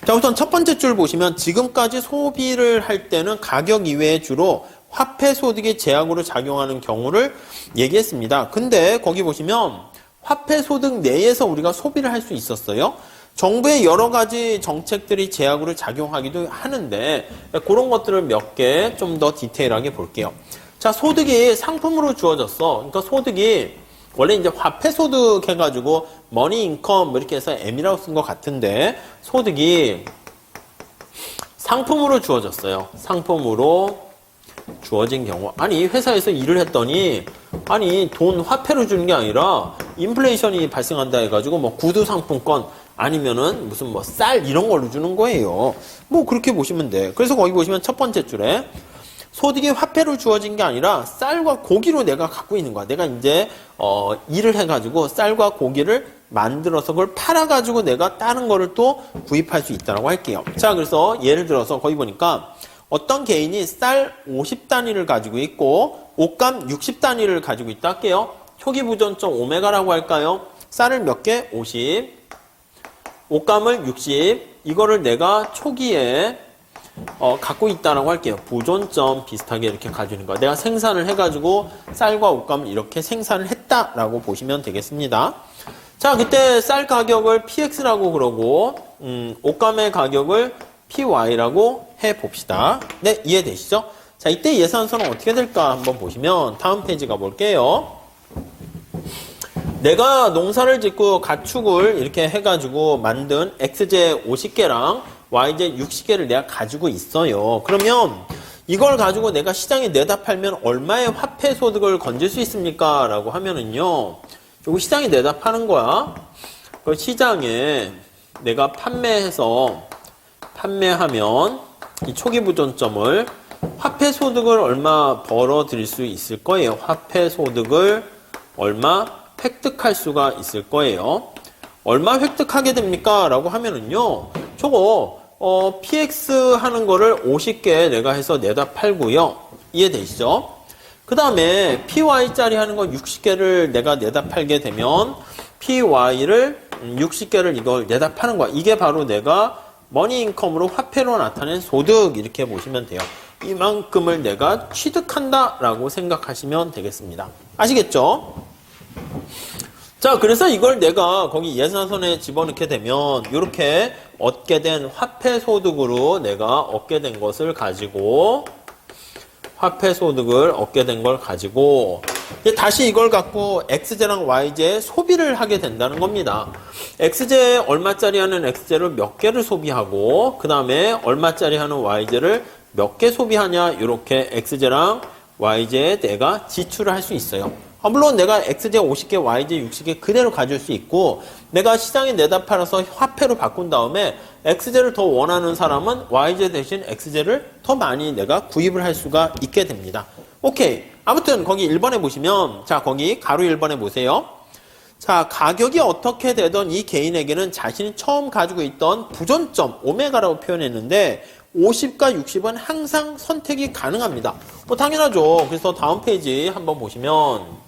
자, 우선 첫 번째 줄 보시면 지금까지 소비를 할 때는 가격 이외에 주로 화폐 소득이 제약으로 작용하는 경우를 얘기했습니다. 근데 거기 보시면 화폐 소득 내에서 우리가 소비를 할 수 있었어요. 정부의 여러 가지 정책들이 제약으로 작용하기도 하는데 그런 것들을 몇 개 좀 더 디테일하게 볼게요. 자, 소득이 상품으로 주어졌어. 그러니까 소득이 원래 이제 화폐 소득 해가지고 머니 인컴 뭐 이렇게 해서 M이라고 쓴 것 같은데 소득이 상품으로 주어졌어요. 상품으로 주어진 경우. 아니 회사에서 일을 했더니 아니 돈 화폐로 주는 게 아니라 인플레이션이 발생한다 해가지고 뭐 구두 상품권 아니면은 무슨 뭐 쌀 이런 걸로 주는 거예요. 뭐 그렇게 보시면 돼. 그래서 거기 보시면 첫 번째 줄에 소득이 화폐로 주어진 게 아니라 쌀과 고기로 내가 갖고 있는 거야. 내가 이제 일을 해가지고 쌀과 고기를 만들어서 그걸 팔아가지고 내가 다른 거를 또 구입할 수 있다고 할게요. 자, 그래서 예를 들어서 거기 보니까 어떤 개인이 쌀 50단위를 가지고 있고 옷감 60단위를 가지고 있다 할게요. 초기 부전점 오메가라고 할까요? 쌀을 몇 개? 50. 옷감을 60. 이거를 내가 초기에 갖고 있다라고 할게요. 부존점 비슷하게 이렇게 가지는 거야. 내가 생산을 해가지고 쌀과 옷감을 이렇게 생산을 했다라고 보시면 되겠습니다. 자, 그때 쌀 가격을 PX라고 그러고 옷감의 가격을 PY라고 해봅시다. 네, 이해되시죠? 자, 이때 예산서는 어떻게 될까 한번 보시면 다음 페이지 가볼게요. 내가 농사를 짓고 가축을 이렇게 해가지고 만든 X제 50개랑 Y제 60개를 내가 가지고 있어요. 그러면 이걸 가지고 내가 시장에 내다 팔면 얼마의 화폐 소득을 건질 수 있습니까? 라고 하면은요. 요거 시장에 내다 파는 거야. 그 시장에 내가 판매하면 이 초기 부전점을 화폐 소득을 얼마 벌어 들일 수 있을 거예요. 화폐 소득을 얼마 획득할 수가 있을 거예요. 얼마 획득하게 됩니까? 라고 하면은요. 저거 PX 하는 거를 50개 내가 해서 내다 팔고요. 이해되시죠? 그 다음에 PY짜리 하는 거 60개를 내가 내다 팔게 되면 PY를 60개를 이걸 내다 파는 거야. 이게 바로 내가 머니 인컴으로 화폐로 나타낸 소득 이렇게 보시면 돼요. 이만큼을 내가 취득한다 라고 생각하시면 되겠습니다. 아시겠죠? 자, 그래서 이걸 내가 거기 예산선에 집어넣게 되면 이렇게 얻게 된 화폐 소득으로 내가 얻게 된 것을 가지고 화폐 소득을 얻게 된 걸 가지고 다시 이걸 갖고 X제랑 Y제 소비를 하게 된다는 겁니다. X제 얼마짜리 하는 X제를 몇 개를 소비하고 그 다음에 얼마짜리 하는 Y제를 몇 개 소비하냐 이렇게 X제랑 Y제에 내가 지출을 할 수 있어요. 물론 내가 X제 50개, Y제 60개 그대로 가질 수 있고 내가 시장에 내다 팔아서 화폐로 바꾼 다음에 X제를 더 원하는 사람은 Y제 대신 X제를 더 많이 내가 구입을 할 수가 있게 됩니다. 오케이. 아무튼 거기 1번에 보시면 자 거기 가로 1번에 보세요. 자 가격이 어떻게 되던 이 개인에게는 자신이 처음 가지고 있던 부존점 오메가라고 표현했는데 50과 60은 항상 선택이 가능합니다. 뭐 당연하죠. 그래서 다음 페이지 한번 보시면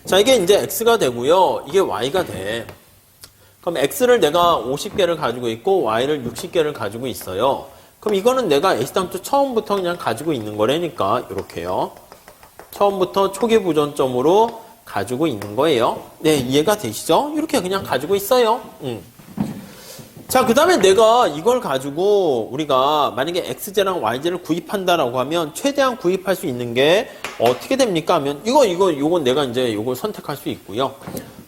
자 이게 이제 X가 되고요. 이게 Y가 돼. 그럼 X를 내가 50개를 가지고 있고 Y를 60개를 가지고 있어요. 그럼 이거는 내가 애시당초 처음부터 그냥 가지고 있는 거라니까 이렇게요. 처음부터 초기 부전점으로 가지고 있는 거예요. 네, 이해가 되시죠? 이렇게 그냥 가지고 있어요. 자, 그 다음에 내가 이걸 가지고 우리가 만약에 X제랑 Y제를 구입한다라고 하면 최대한 구입할 수 있는 게 어떻게 됩니까? 하면 이건 내가 이제 이걸 선택할 수 있고요.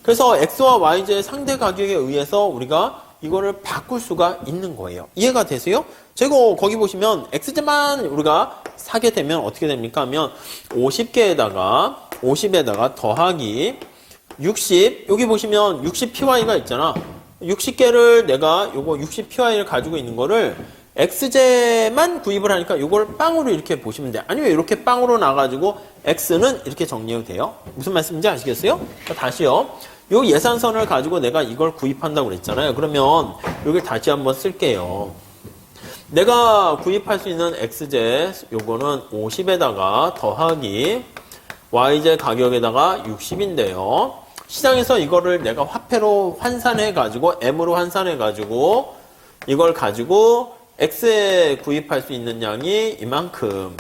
그래서 X와 Y제의 상대 가격에 의해서 우리가 이거를 바꿀 수가 있는 거예요. 이해가 되세요? 제가 거기 보시면 X제만 우리가 사게 되면 어떻게 됩니까? 하면 50에다가 더하기 60 여기 보시면 60PY가 있잖아. 60개를 내가 요거 60PY를 가지고 있는 거를 X제만 구입을 하니까 요걸 빵으로 이렇게 보시면 돼. 아니면 이렇게 빵으로 나가지고 X는 이렇게 정리해도 돼요. 무슨 말씀인지 아시겠어요? 다시요. 요 예산선을 가지고 내가 이걸 구입한다고 그랬잖아요. 그러면 여기 다시 한번 쓸게요. 내가 구입할 수 있는 X제 요거는 50에다가 더하기 Y제 가격에다가 60인데요. 시장에서 이거를 내가 화폐로 환산해가지고 M으로 환산해가지고 이걸 가지고 X에 구입할 수 있는 양이 이만큼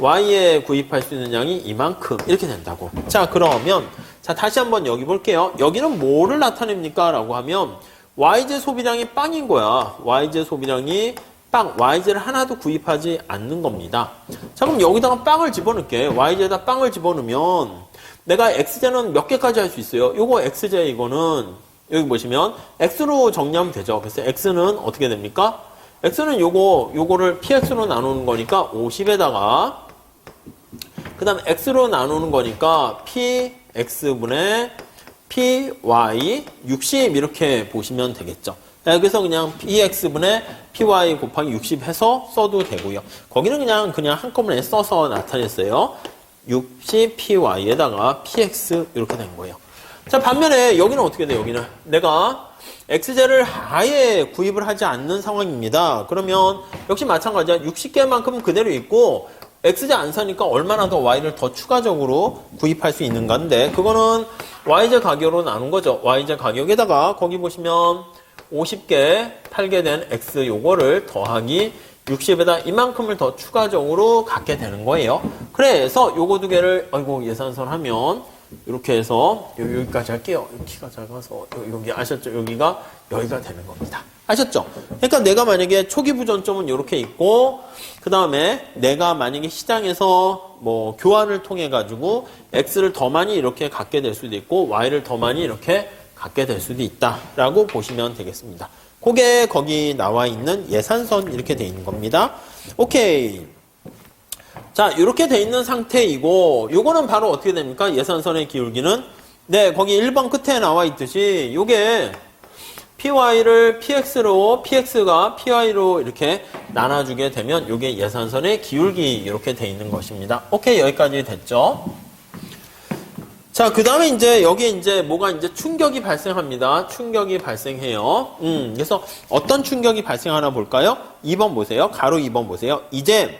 Y에 구입할 수 있는 양이 이만큼 이렇게 된다고. 자 그러면 자 다시 한번 여기 볼게요. 여기는 뭐를 나타냅니까? 라고 하면 YJ 소비량이 빵인 거야. YJ 소비량이 빵, YJ를 하나도 구입하지 않는 겁니다. 자, 그럼 여기다가 빵을 집어넣을게. YJ에다 빵을 집어넣으면 내가 XJ는 몇 개까지 할 수 있어요? 요거 XJ 이거는 여기 보시면 X로 정리하면 되죠. 그래서 X는 어떻게 됩니까? X는 요거를 PX로 나누는 거니까 50에다가 그 다음에 X로 나누는 거니까 PX분의 PY 60 이렇게 보시면 되겠죠. 여기서 그냥 PX분의 PY 곱하기 60 해서 써도 되고요. 거기는 그냥 한꺼번에 써서 나타냈어요. 60 PY에다가 PX 이렇게 된 거예요. 자, 반면에 여기는 어떻게 돼요? 여기는 내가 XJ를 아예 구입을 하지 않는 상황입니다. 그러면 역시 마찬가지야. 60개만큼 그대로 있고 XJ 안 사니까 얼마나 더 Y를 더 추가적으로 구입할 수 있는 건데 그거는 YJ 가격으로 나눈 거죠. YJ 가격에다가 거기 보시면 50개 팔게 된 X 요거를 더하기 60에다 이만큼을 더 추가적으로 갖게 되는 거예요. 그래서 요거 두 개를 예산선 하면 이렇게 해서 여기까지 할게요. 키가 작아서 여기 아셨죠? 여기가 되는 겁니다. 아셨죠? 그러니까 내가 만약에 초기 부전점은 이렇게 있고 그 다음에 내가 만약에 시장에서 뭐 교환을 통해 가지고 X를 더 많이 이렇게 갖게 될 수도 있고 Y를 더 많이 이렇게 갖게 될 수도 있다라고 보시면 되겠습니다. 그게 거기 나와 있는 예산선 이렇게 돼 있는 겁니다. 오케이. 자, 이렇게 돼 있는 상태이고 요거는 바로 어떻게 됩니까? 예산선의 기울기는 네, 거기 1번 끝에 나와 있듯이 요게 PY를 PX로 PX가 PY로 이렇게 나눠주게 되면 요게 예산선의 기울기 이렇게 돼 있는 것입니다. 오케이, 여기까지 됐죠? 자, 그 다음에 이제 여기에 이제 뭐가 이제 충격이 발생합니다. 충격이 발생해요. 그래서 어떤 충격이 발생하나 볼까요? 2번 보세요. 가로 2번 보세요. 이제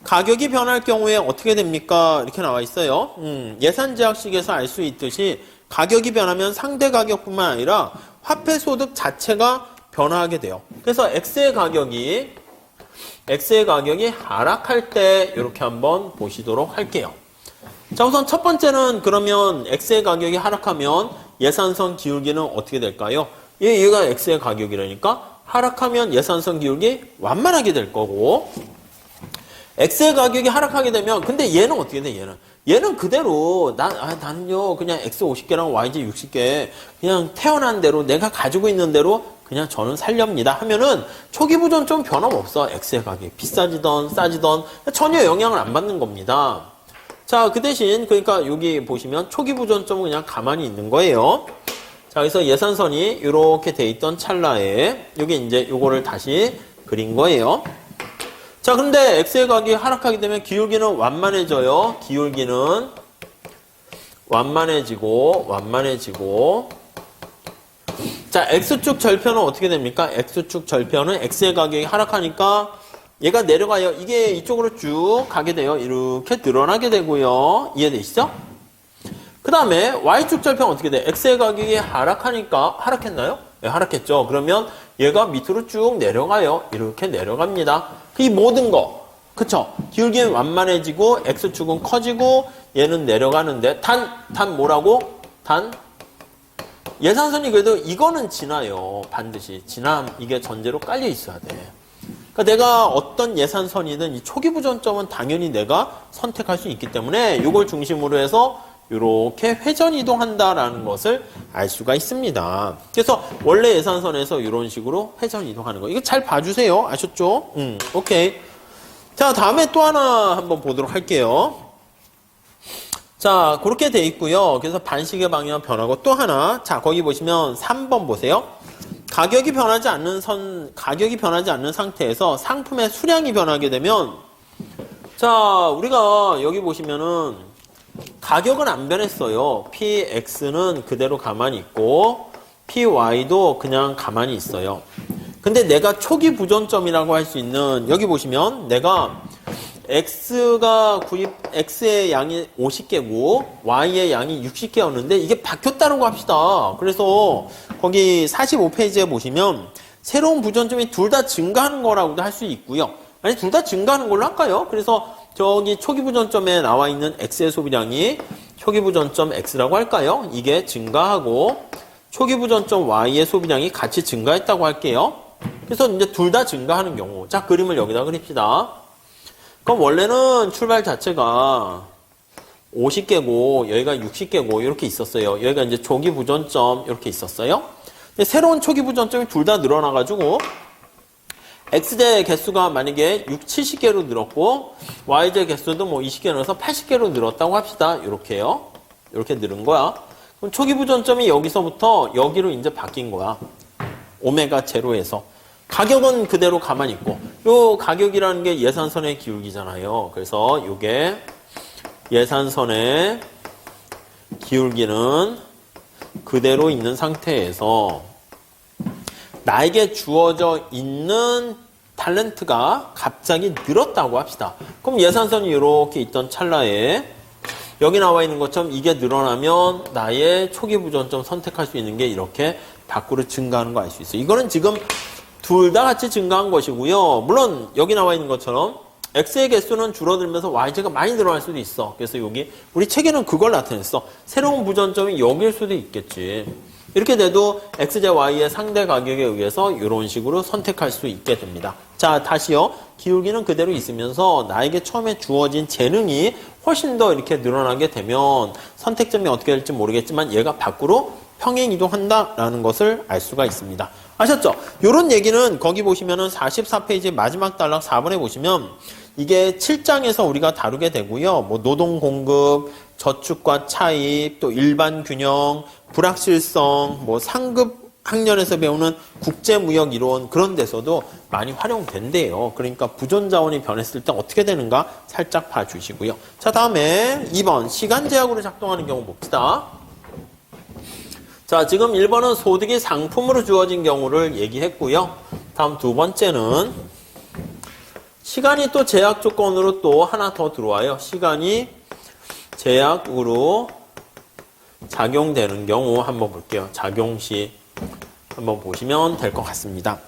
가격이 변할 경우에 어떻게 됩니까? 이렇게 나와 있어요. 예산제약식에서 알 수 있듯이 가격이 변하면 상대 가격뿐만 아니라 화폐 소득 자체가 변화하게 돼요. 그래서 X의 가격이 하락할 때 이렇게 한번 보시도록 할게요. 자, 우선 첫 번째는 그러면 X의 가격이 하락하면 예산선 기울기는 어떻게 될까요? 얘가 X의 가격이라니까 하락하면 예산선 기울기 완만하게 될 거고 X의 가격이 하락하게 되면 근데 얘는 어떻게 돼? 얘는 그대로 나는요 그냥 X 50개랑 YG 60개 그냥 태어난 대로 내가 가지고 있는 대로 그냥 저는 살렵니다 하면은 초기 부전 좀 변함없어. X의 가격이 비싸지던 싸지던 전혀 영향을 안 받는 겁니다. 자, 그 대신 그러니까 여기 보시면 초기 부전점은 그냥 가만히 있는 거예요. 자, 그래서 예산선이 이렇게 돼 있던 찰나에 여기 이제 요거를 다시 그린 거예요. 자, 근데 X의 가격이 하락하게 되면 기울기는 완만해져요. 기울기는 완만해지고 자, X축 절편은 어떻게 됩니까? X축 절편은 X의 가격이 하락하니까 얘가 내려가요. 이게 이쪽으로 쭉 가게 돼요. 이렇게 늘어나게 되고요. 이해되시죠? 그 다음에 Y축 절편 어떻게 돼? X의 가격이 하락하니까 하락했나요? 네, 하락했죠. 그러면 얘가 밑으로 쭉 내려가요. 이렇게 내려갑니다. 이 모든 거 그쵸? 기울기는 완만해지고 X축은 커지고 얘는 내려가는데 단 뭐라고? 단 예산선이 그래도 이거는 지나요. 반드시 이게 전제로 깔려 있어야 돼. 그러니까 내가 어떤 예산선이든 이 초기 부전점은 당연히 내가 선택할 수 있기 때문에 이걸 중심으로 해서 이렇게 회전 이동한다라는 것을 알 수가 있습니다. 그래서 원래 예산선에서 이런 식으로 회전 이동하는 거. 이거 잘 봐주세요. 아셨죠? 오케이. 자, 다음에 또 하나 한번 보도록 할게요. 자, 그렇게 돼 있고요. 그래서 반시계 방향 변하고 또 하나. 자, 거기 보시면 3번 보세요. 가격이 변하지 않는 상태에서 상품의 수량이 변하게 되면 자, 우리가 여기 보시면은 가격은 안 변했어요. PX는 그대로 가만히 있고 PY도 그냥 가만히 있어요. 근데 내가 초기 부전점이라고 할 수 있는 여기 보시면 내가 X의 양이 50개고 Y의 양이 60개였는데 이게 바뀌었다고 합시다. 그래서 거기 45페이지에 보시면 새로운 부전점이 둘 다 증가하는 거라고도 할 수 있고요. 아니 둘 다 증가하는 걸로 할까요? 그래서 저기 초기 부전점에 나와 있는 X의 소비량이 초기 부전점 X라고 할까요? 이게 증가하고 초기 부전점 Y의 소비량이 같이 증가했다고 할게요. 그래서 이제 둘 다 증가하는 경우. 자, 그림을 여기다 그립시다. 그럼 원래는 출발 자체가 50개고 여기가 60개고 이렇게 있었어요. 여기가 이제 초기 부전점 이렇게 있었어요. 근데 새로운 초기 부전점이 둘 다 늘어나가지고 X제 개수가 만약에 70개로 늘었고 Y제 개수도 뭐 20개 늘어서 80개로 늘었다고 합시다. 이렇게요. 이렇게 늘은 거야. 그럼 초기 부전점이 여기서부터 여기로 이제 바뀐 거야. 오메가 제로에서. 가격은 그대로 가만히 있고 요 가격이라는 게 예산선의 기울기잖아요. 그래서 요게 예산선의 기울기는 그대로 있는 상태에서 나에게 주어져 있는 탤런트가 갑자기 늘었다고 합시다. 그럼 예산선이 이렇게 있던 찰나에 여기 나와 있는 것처럼 이게 늘어나면 나의 초기 부전점 선택할 수 있는 게 이렇게 밖으로 증가하는 거 알 수 있어요. 이거는 지금 둘 다 같이 증가한 것이고요. 물론 여기 나와 있는 것처럼 X의 개수는 줄어들면서 Y제가 많이 늘어날 수도 있어. 그래서 여기 우리 책에는 그걸 나타냈어. 새로운 부전점이 여기일 수도 있겠지. 이렇게 돼도 X제 Y의 상대 가격에 의해서 이런 식으로 선택할 수 있게 됩니다. 자, 다시요. 기울기는 그대로 있으면서 나에게 처음에 주어진 재능이 훨씬 더 이렇게 늘어나게 되면 선택점이 어떻게 될지 모르겠지만 얘가 밖으로 평행 이동한다라는 것을 알 수가 있습니다. 아셨죠? 이런 얘기는 거기 보시면은 44페이지 마지막 단락 4번에 보시면 이게 7장에서 우리가 다루게 되고요. 뭐 노동 공급, 저축과 차입, 또 일반 균형, 불확실성, 뭐 상급 학년에서 배우는 국제무역 이론 그런 데서도 많이 활용된대요. 그러니까 부존자원이 변했을 때 어떻게 되는가 살짝 봐주시고요. 자, 다음에 2번 시간 제약으로 작동하는 경우 봅시다. 자, 지금 1번은 소득이 상품으로 주어진 경우를 얘기했고요. 다음 두 번째는 시간이 또 제약 조건으로 또 하나 더 들어와요. 시간이 제약으로 작용되는 경우 한번 볼게요. 작용시 한번 보시면 될 것 같습니다.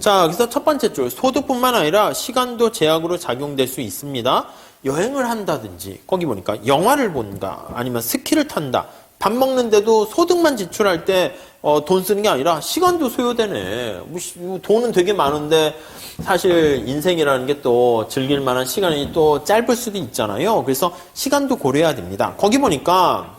자, 그래서 첫 번째 줄 소득뿐만 아니라 시간도 제약으로 작용될 수 있습니다. 여행을 한다든지 거기 보니까 영화를 본다 아니면 스키를 탄다. 밥 먹는데도 소득만 지출할 때 돈 쓰는 게 아니라 시간도 소요되네. 돈은 되게 많은데 사실 인생이라는 게 또 즐길 만한 시간이 또 짧을 수도 있잖아요. 그래서 시간도 고려해야 됩니다. 거기 보니까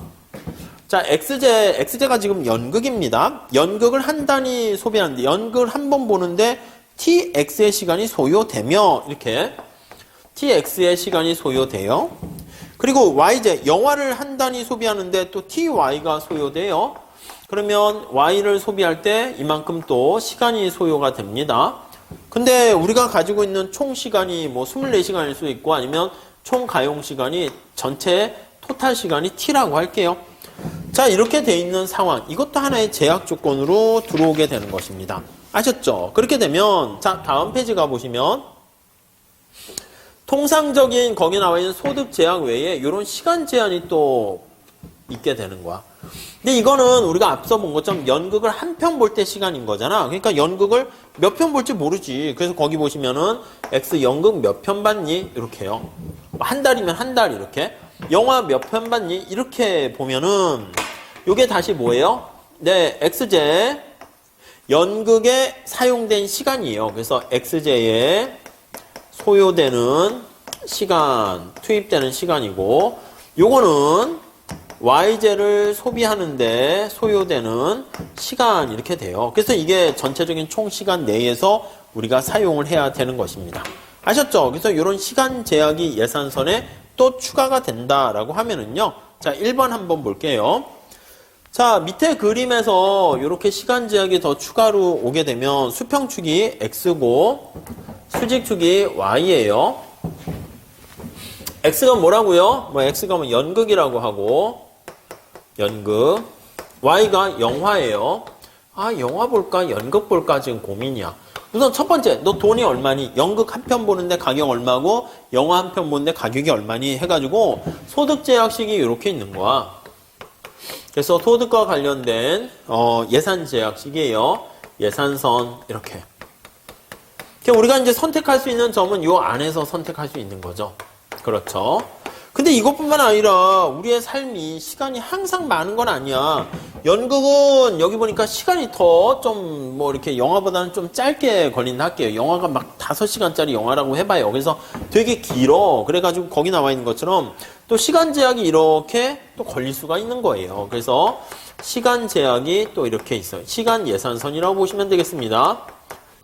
자, X제가 지금 연극입니다. 연극을 한 단위 소비하는데 연극을 한 번 보는데 TX의 시간이 소요되며 이렇게 TX의 시간이 소요돼요. 그리고 Y제, 영화를 한 단위 소비하는데 또 TY가 소요돼요. 그러면 Y를 소비할 때 이만큼 또 시간이 소요가 됩니다. 근데 우리가 가지고 있는 총 시간이 뭐 24시간일 수도 있고 아니면 총 가용 시간이 전체 토탈 시간이 T라고 할게요. 자, 이렇게 돼 있는 상황. 이것도 하나의 제약 조건으로 들어오게 되는 것입니다. 아셨죠? 그렇게 되면 자, 다음 페이지 가보시면 통상적인 거기 나와 있는 소득 제약 외에 이런 시간 제한이 또 있게 되는 거야. 근데 이거는 우리가 앞서 본 것처럼 연극을 한 편 볼 때 시간인 거잖아. 그러니까 연극을 몇 편 볼지 모르지. 그래서 거기 보시면은 X 연극 몇 편 봤니? 이렇게요. 한 달이면 한 달 이렇게. 영화 몇 편 봤니? 이렇게 보면은 이게 다시 뭐예요? 네, X제 연극에 사용된 시간이에요. 그래서 X제에 소요되는 시간, 투입되는 시간이고 요거는 Y제를 소비하는데 소요되는 시간 이렇게 돼요. 그래서 이게 전체적인 총 시간 내에서 우리가 사용을 해야 되는 것입니다. 아셨죠? 그래서 이런 시간 제약이 예산선에 또 추가가 된다라고 하면은요. 자, 1번 한번 볼게요. 자, 밑에 그림에서 이렇게 시간 제약이 더 추가로 오게 되면 수평축이 X고 수직축이 Y예요. X가 뭐라고요? 뭐 X가 뭐 연극이라고 하고 연극. Y가 영화예요. 아, 영화 볼까? 연극 볼까? 지금 고민이야. 우선 첫 번째, 너 돈이 얼마니? 연극 한 편 보는데 가격 얼마고 영화 한 편 보는데 가격이 얼마니? 해가지고 소득 제약식이 이렇게 있는 거야. 그래서 소득과 관련된 예산 제약식이에요. 예산선 이렇게. 우리가 이제 선택할 수 있는 점은 이 안에서 선택할 수 있는 거죠. 그렇죠. 근데 이것뿐만 아니라 우리의 삶이 시간이 항상 많은 건 아니야. 연극은 여기 보니까 시간이 더 좀 뭐 이렇게 영화보다는 좀 짧게 걸린다 할게요. 영화가 막 5시간짜리 영화라고 해봐요. 그래서 되게 길어. 그래가지고 거기 나와 있는 것처럼 또 시간 제약이 이렇게 또 걸릴 수가 있는 거예요. 그래서 시간 제약이 또 이렇게 있어요. 시간 예산선이라고 보시면 되겠습니다.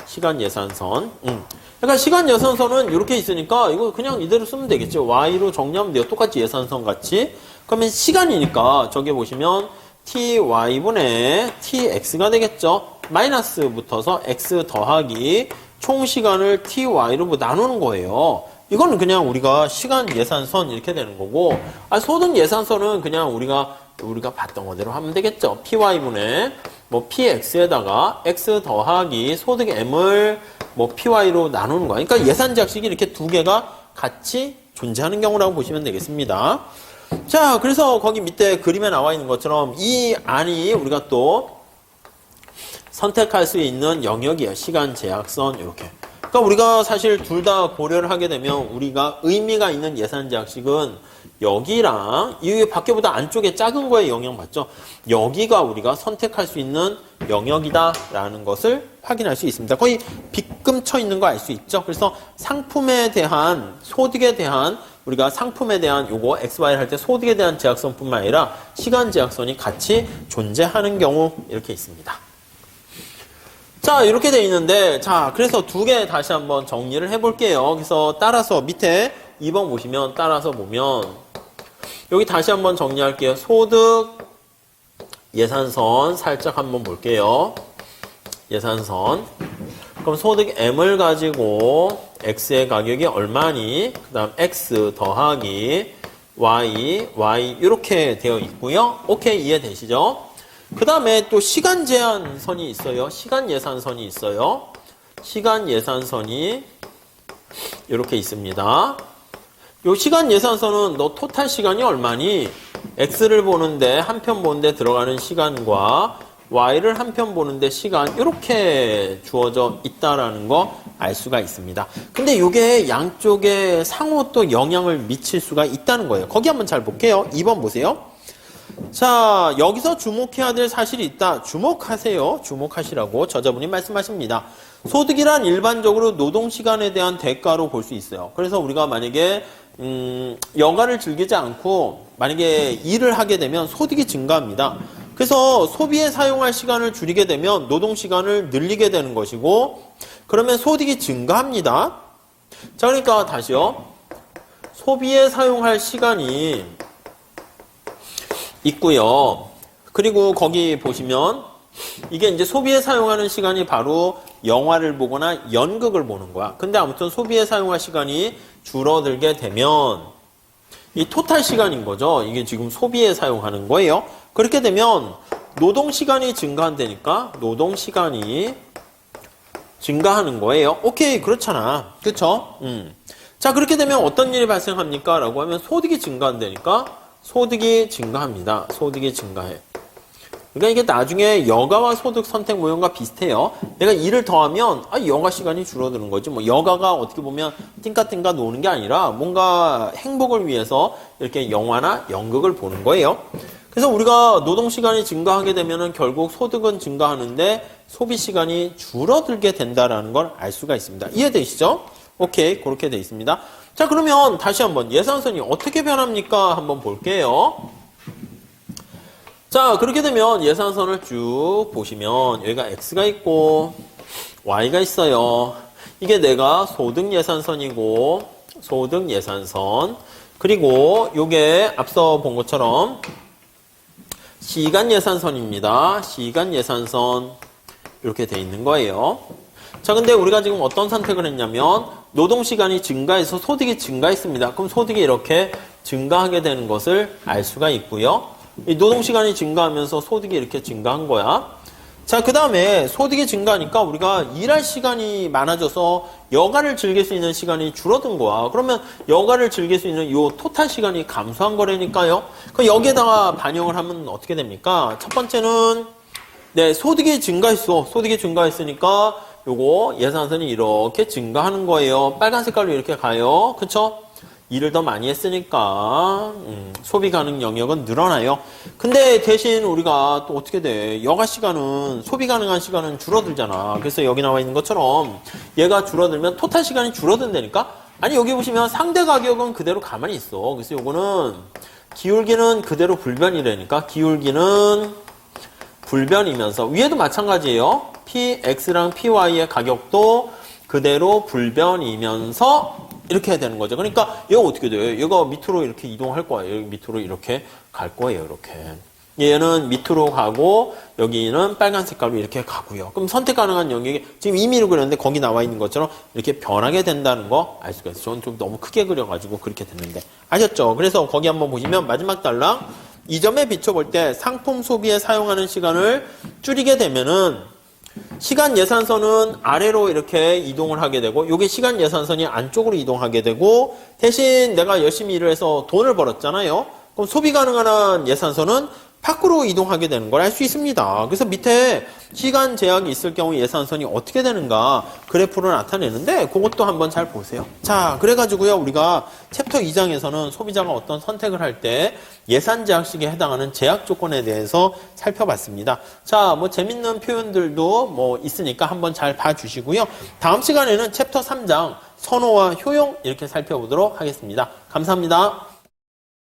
시간 예산선. 그러니까 시간 예산선은 이렇게 있으니까 이거 그냥 이대로 쓰면 되겠죠. Y로 정리하면 돼요. 똑같이 예산선 같이. 그러면 시간이니까 저기 보시면 TY분의 TX가 되겠죠. 마이너스 붙어서 X 더하기 총 시간을 TY로 나누는 거예요. 이거는 그냥 우리가 시간 예산선 이렇게 되는 거고, 소득 예산선은 그냥 우리가 봤던 거대로 하면 되겠죠. PY분의 뭐 PX에다가 X 더하기 소득 M을 뭐 PY로 나누는 거야. 그러니까 예산 제약식이 이렇게 두 개가 같이 존재하는 경우라고 보시면 되겠습니다. 자, 그래서 거기 밑에 그림에 나와 있는 것처럼 이 안이 우리가 또 선택할 수 있는 영역이에요. 시간 제약선 이렇게. 그러니까 우리가 사실 둘 다 고려를 하게 되면 우리가 의미가 있는 예산 제약식은 여기랑 이 밖에보다 안쪽에 작은 거에 영향받죠. 여기가 우리가 선택할 수 있는 영역이다라는 것을 확인할 수 있습니다. 거의 빗금 쳐 있는 거 알 수 있죠. 그래서 상품에 대한 소득에 대한 우리가 상품에 대한 요거 XY 할 때 소득에 대한 제약선뿐만 아니라 시간 제약선이 같이 존재하는 경우 이렇게 있습니다. 자, 이렇게 돼 있는데, 자, 그래서 두 개 다시 한번 정리를 해볼게요. 그래서 따라서 밑에 2번 보시면 따라서 보면 여기 다시 한번 정리할게요. 소득 예산선 살짝 한번 볼게요. 예산선. 그럼 소득 M을 가지고 X의 가격이 얼마니? 그 다음 X 더하기 Y 이렇게 되어 있고요. 오케이, 이해되시죠? 그 다음에 또 시간 제한선이 있어요. 시간 예산선이 있어요. 시간 예산선이 이렇게 있습니다. 요 시간 예산선은 너 토탈 시간이 얼마니? X를 보는데 한 편 보는데 들어가는 시간과 Y를 한 편 보는데 시간 이렇게 주어져 있다라는 거 알 수가 있습니다. 근데 이게 양쪽에 상호 또 영향을 미칠 수가 있다는 거예요. 거기 한번 잘 볼게요. 2번 보세요. 자, 여기서 주목해야 될 사실이 있다. 주목하세요. 주목하시라고 저자분이 말씀하십니다. 소득이란 일반적으로 노동시간에 대한 대가로 볼 수 있어요. 그래서 우리가 만약에 여가를 즐기지 않고 만약에 일을 하게 되면 소득이 증가합니다. 그래서 소비에 사용할 시간을 줄이게 되면 노동시간을 늘리게 되는 것이고, 그러면 소득이 증가합니다. 자, 그러니까 다시요. 소비에 사용할 시간이 있고요. 그리고 거기 보시면 이게 이제 소비에 사용하는 시간이 바로 영화를 보거나 연극을 보는 거야. 근데 아무튼 소비에 사용할 시간이 줄어들게 되면 이 토탈 시간인 거죠. 이게 지금 소비에 사용하는 거예요. 그렇게 되면 노동 시간이 증가한다니까 노동 시간이 증가하는 거예요. 오케이, 그렇잖아. 그쵸? 자, 그렇게 되면 어떤 일이 발생합니까? 라고 하면 소득이 증가한다니까 소득이 증가합니다. 소득이 증가해. 그러니까 이게 나중에 여가와 소득 선택 모형과 비슷해요. 내가 일을 더하면 여가 시간이 줄어드는 거지. 뭐 여가가 어떻게 보면 띵까띵까 노는 게 아니라 뭔가 행복을 위해서 이렇게 영화나 연극을 보는 거예요. 그래서 우리가 노동 시간이 증가하게 되면은 결국 소득은 증가하는데 소비 시간이 줄어들게 된다라는 걸 알 수가 있습니다. 이해되시죠? 오케이, 그렇게 돼 있습니다. 자, 그러면 다시 한번 예산선이 어떻게 변합니까? 한번 볼게요. 자, 그렇게 되면 예산선을 쭉 보시면 여기가 X가 있고 Y가 있어요. 이게 내가 소득 예산선이고 소득 예산선, 그리고 요게 앞서 본 것처럼 시간 예산선입니다. 시간 예산선 이렇게 돼 있는 거예요. 자, 근데 우리가 지금 어떤 선택을 했냐면 노동시간이 증가해서 소득이 증가했습니다. 그럼 소득이 이렇게 증가하게 되는 것을 알 수가 있고요. 이 노동시간이 증가하면서 소득이 이렇게 증가한 거야. 자, 그 다음에 소득이 증가하니까 우리가 일할 시간이 많아져서 여가를 즐길 수 있는 시간이 줄어든 거야. 그러면 여가를 즐길 수 있는 요 토탈 시간이 감소한 거라니까요. 그럼 여기에다가 반영을 하면 어떻게 됩니까? 첫 번째는 네, 소득이 증가했어. 소득이 증가했으니까 요거 예산선이 이렇게 증가하는 거예요. 빨간 색깔로 이렇게 가요. 그쵸? 일을 더 많이 했으니까 소비 가능 영역은 늘어나요. 근데 대신 우리가 또 어떻게 돼? 여가 시간은 소비 가능한 시간은 줄어들잖아. 그래서 여기 나와 있는 것처럼 얘가 줄어들면 토탈 시간이 줄어든다니까? 아니 여기 보시면 상대 가격은 그대로 가만히 있어. 그래서 요거는 기울기는 그대로 불변이라니까 기울기는 불변이면서 위에도 마찬가지예요. PX랑 PY의 가격도 그대로 불변이면서 이렇게 해야 되는 거죠. 그러니까 얘가 어떻게 돼요? 얘가 밑으로 이렇게 이동할 거예요. 여기 밑으로 이렇게 갈 거예요. 이렇게. 얘는 밑으로 가고 여기는 빨간 색깔로 이렇게 가고요. 그럼 선택 가능한 영역이 지금 임의로 그렸는데 거기 나와 있는 것처럼 이렇게 변하게 된다는 거 알 수가 있어요. 저는 좀 너무 크게 그려가지고 그렇게 됐는데 아셨죠? 그래서 거기 한번 보시면 마지막 달랑 이 점에 비춰볼 때 상품 소비에 사용하는 시간을 줄이게 되면은 시간 예산선은 아래로 이렇게 이동을 하게 되고 요게 시간 예산선이 안쪽으로 이동하게 되고 대신 내가 열심히 일을 해서 돈을 벌었잖아요. 그럼 소비 가능한 예산선은 밖으로 이동하게 되는 걸 알 수 있습니다. 그래서 밑에 시간 제약이 있을 경우 예산선이 어떻게 되는가 그래프로 나타내는데 그것도 한번 잘 보세요. 자, 그래가지고요 우리가 챕터 2장에서는 소비자가 어떤 선택을 할 때 예산 제약식에 해당하는 제약 조건에 대해서 살펴봤습니다. 자, 뭐 재밌는 표현들도 뭐 있으니까 한번 잘 봐주시고요. 다음 시간에는 챕터 3장 선호와 효용 이렇게 살펴보도록 하겠습니다. 감사합니다.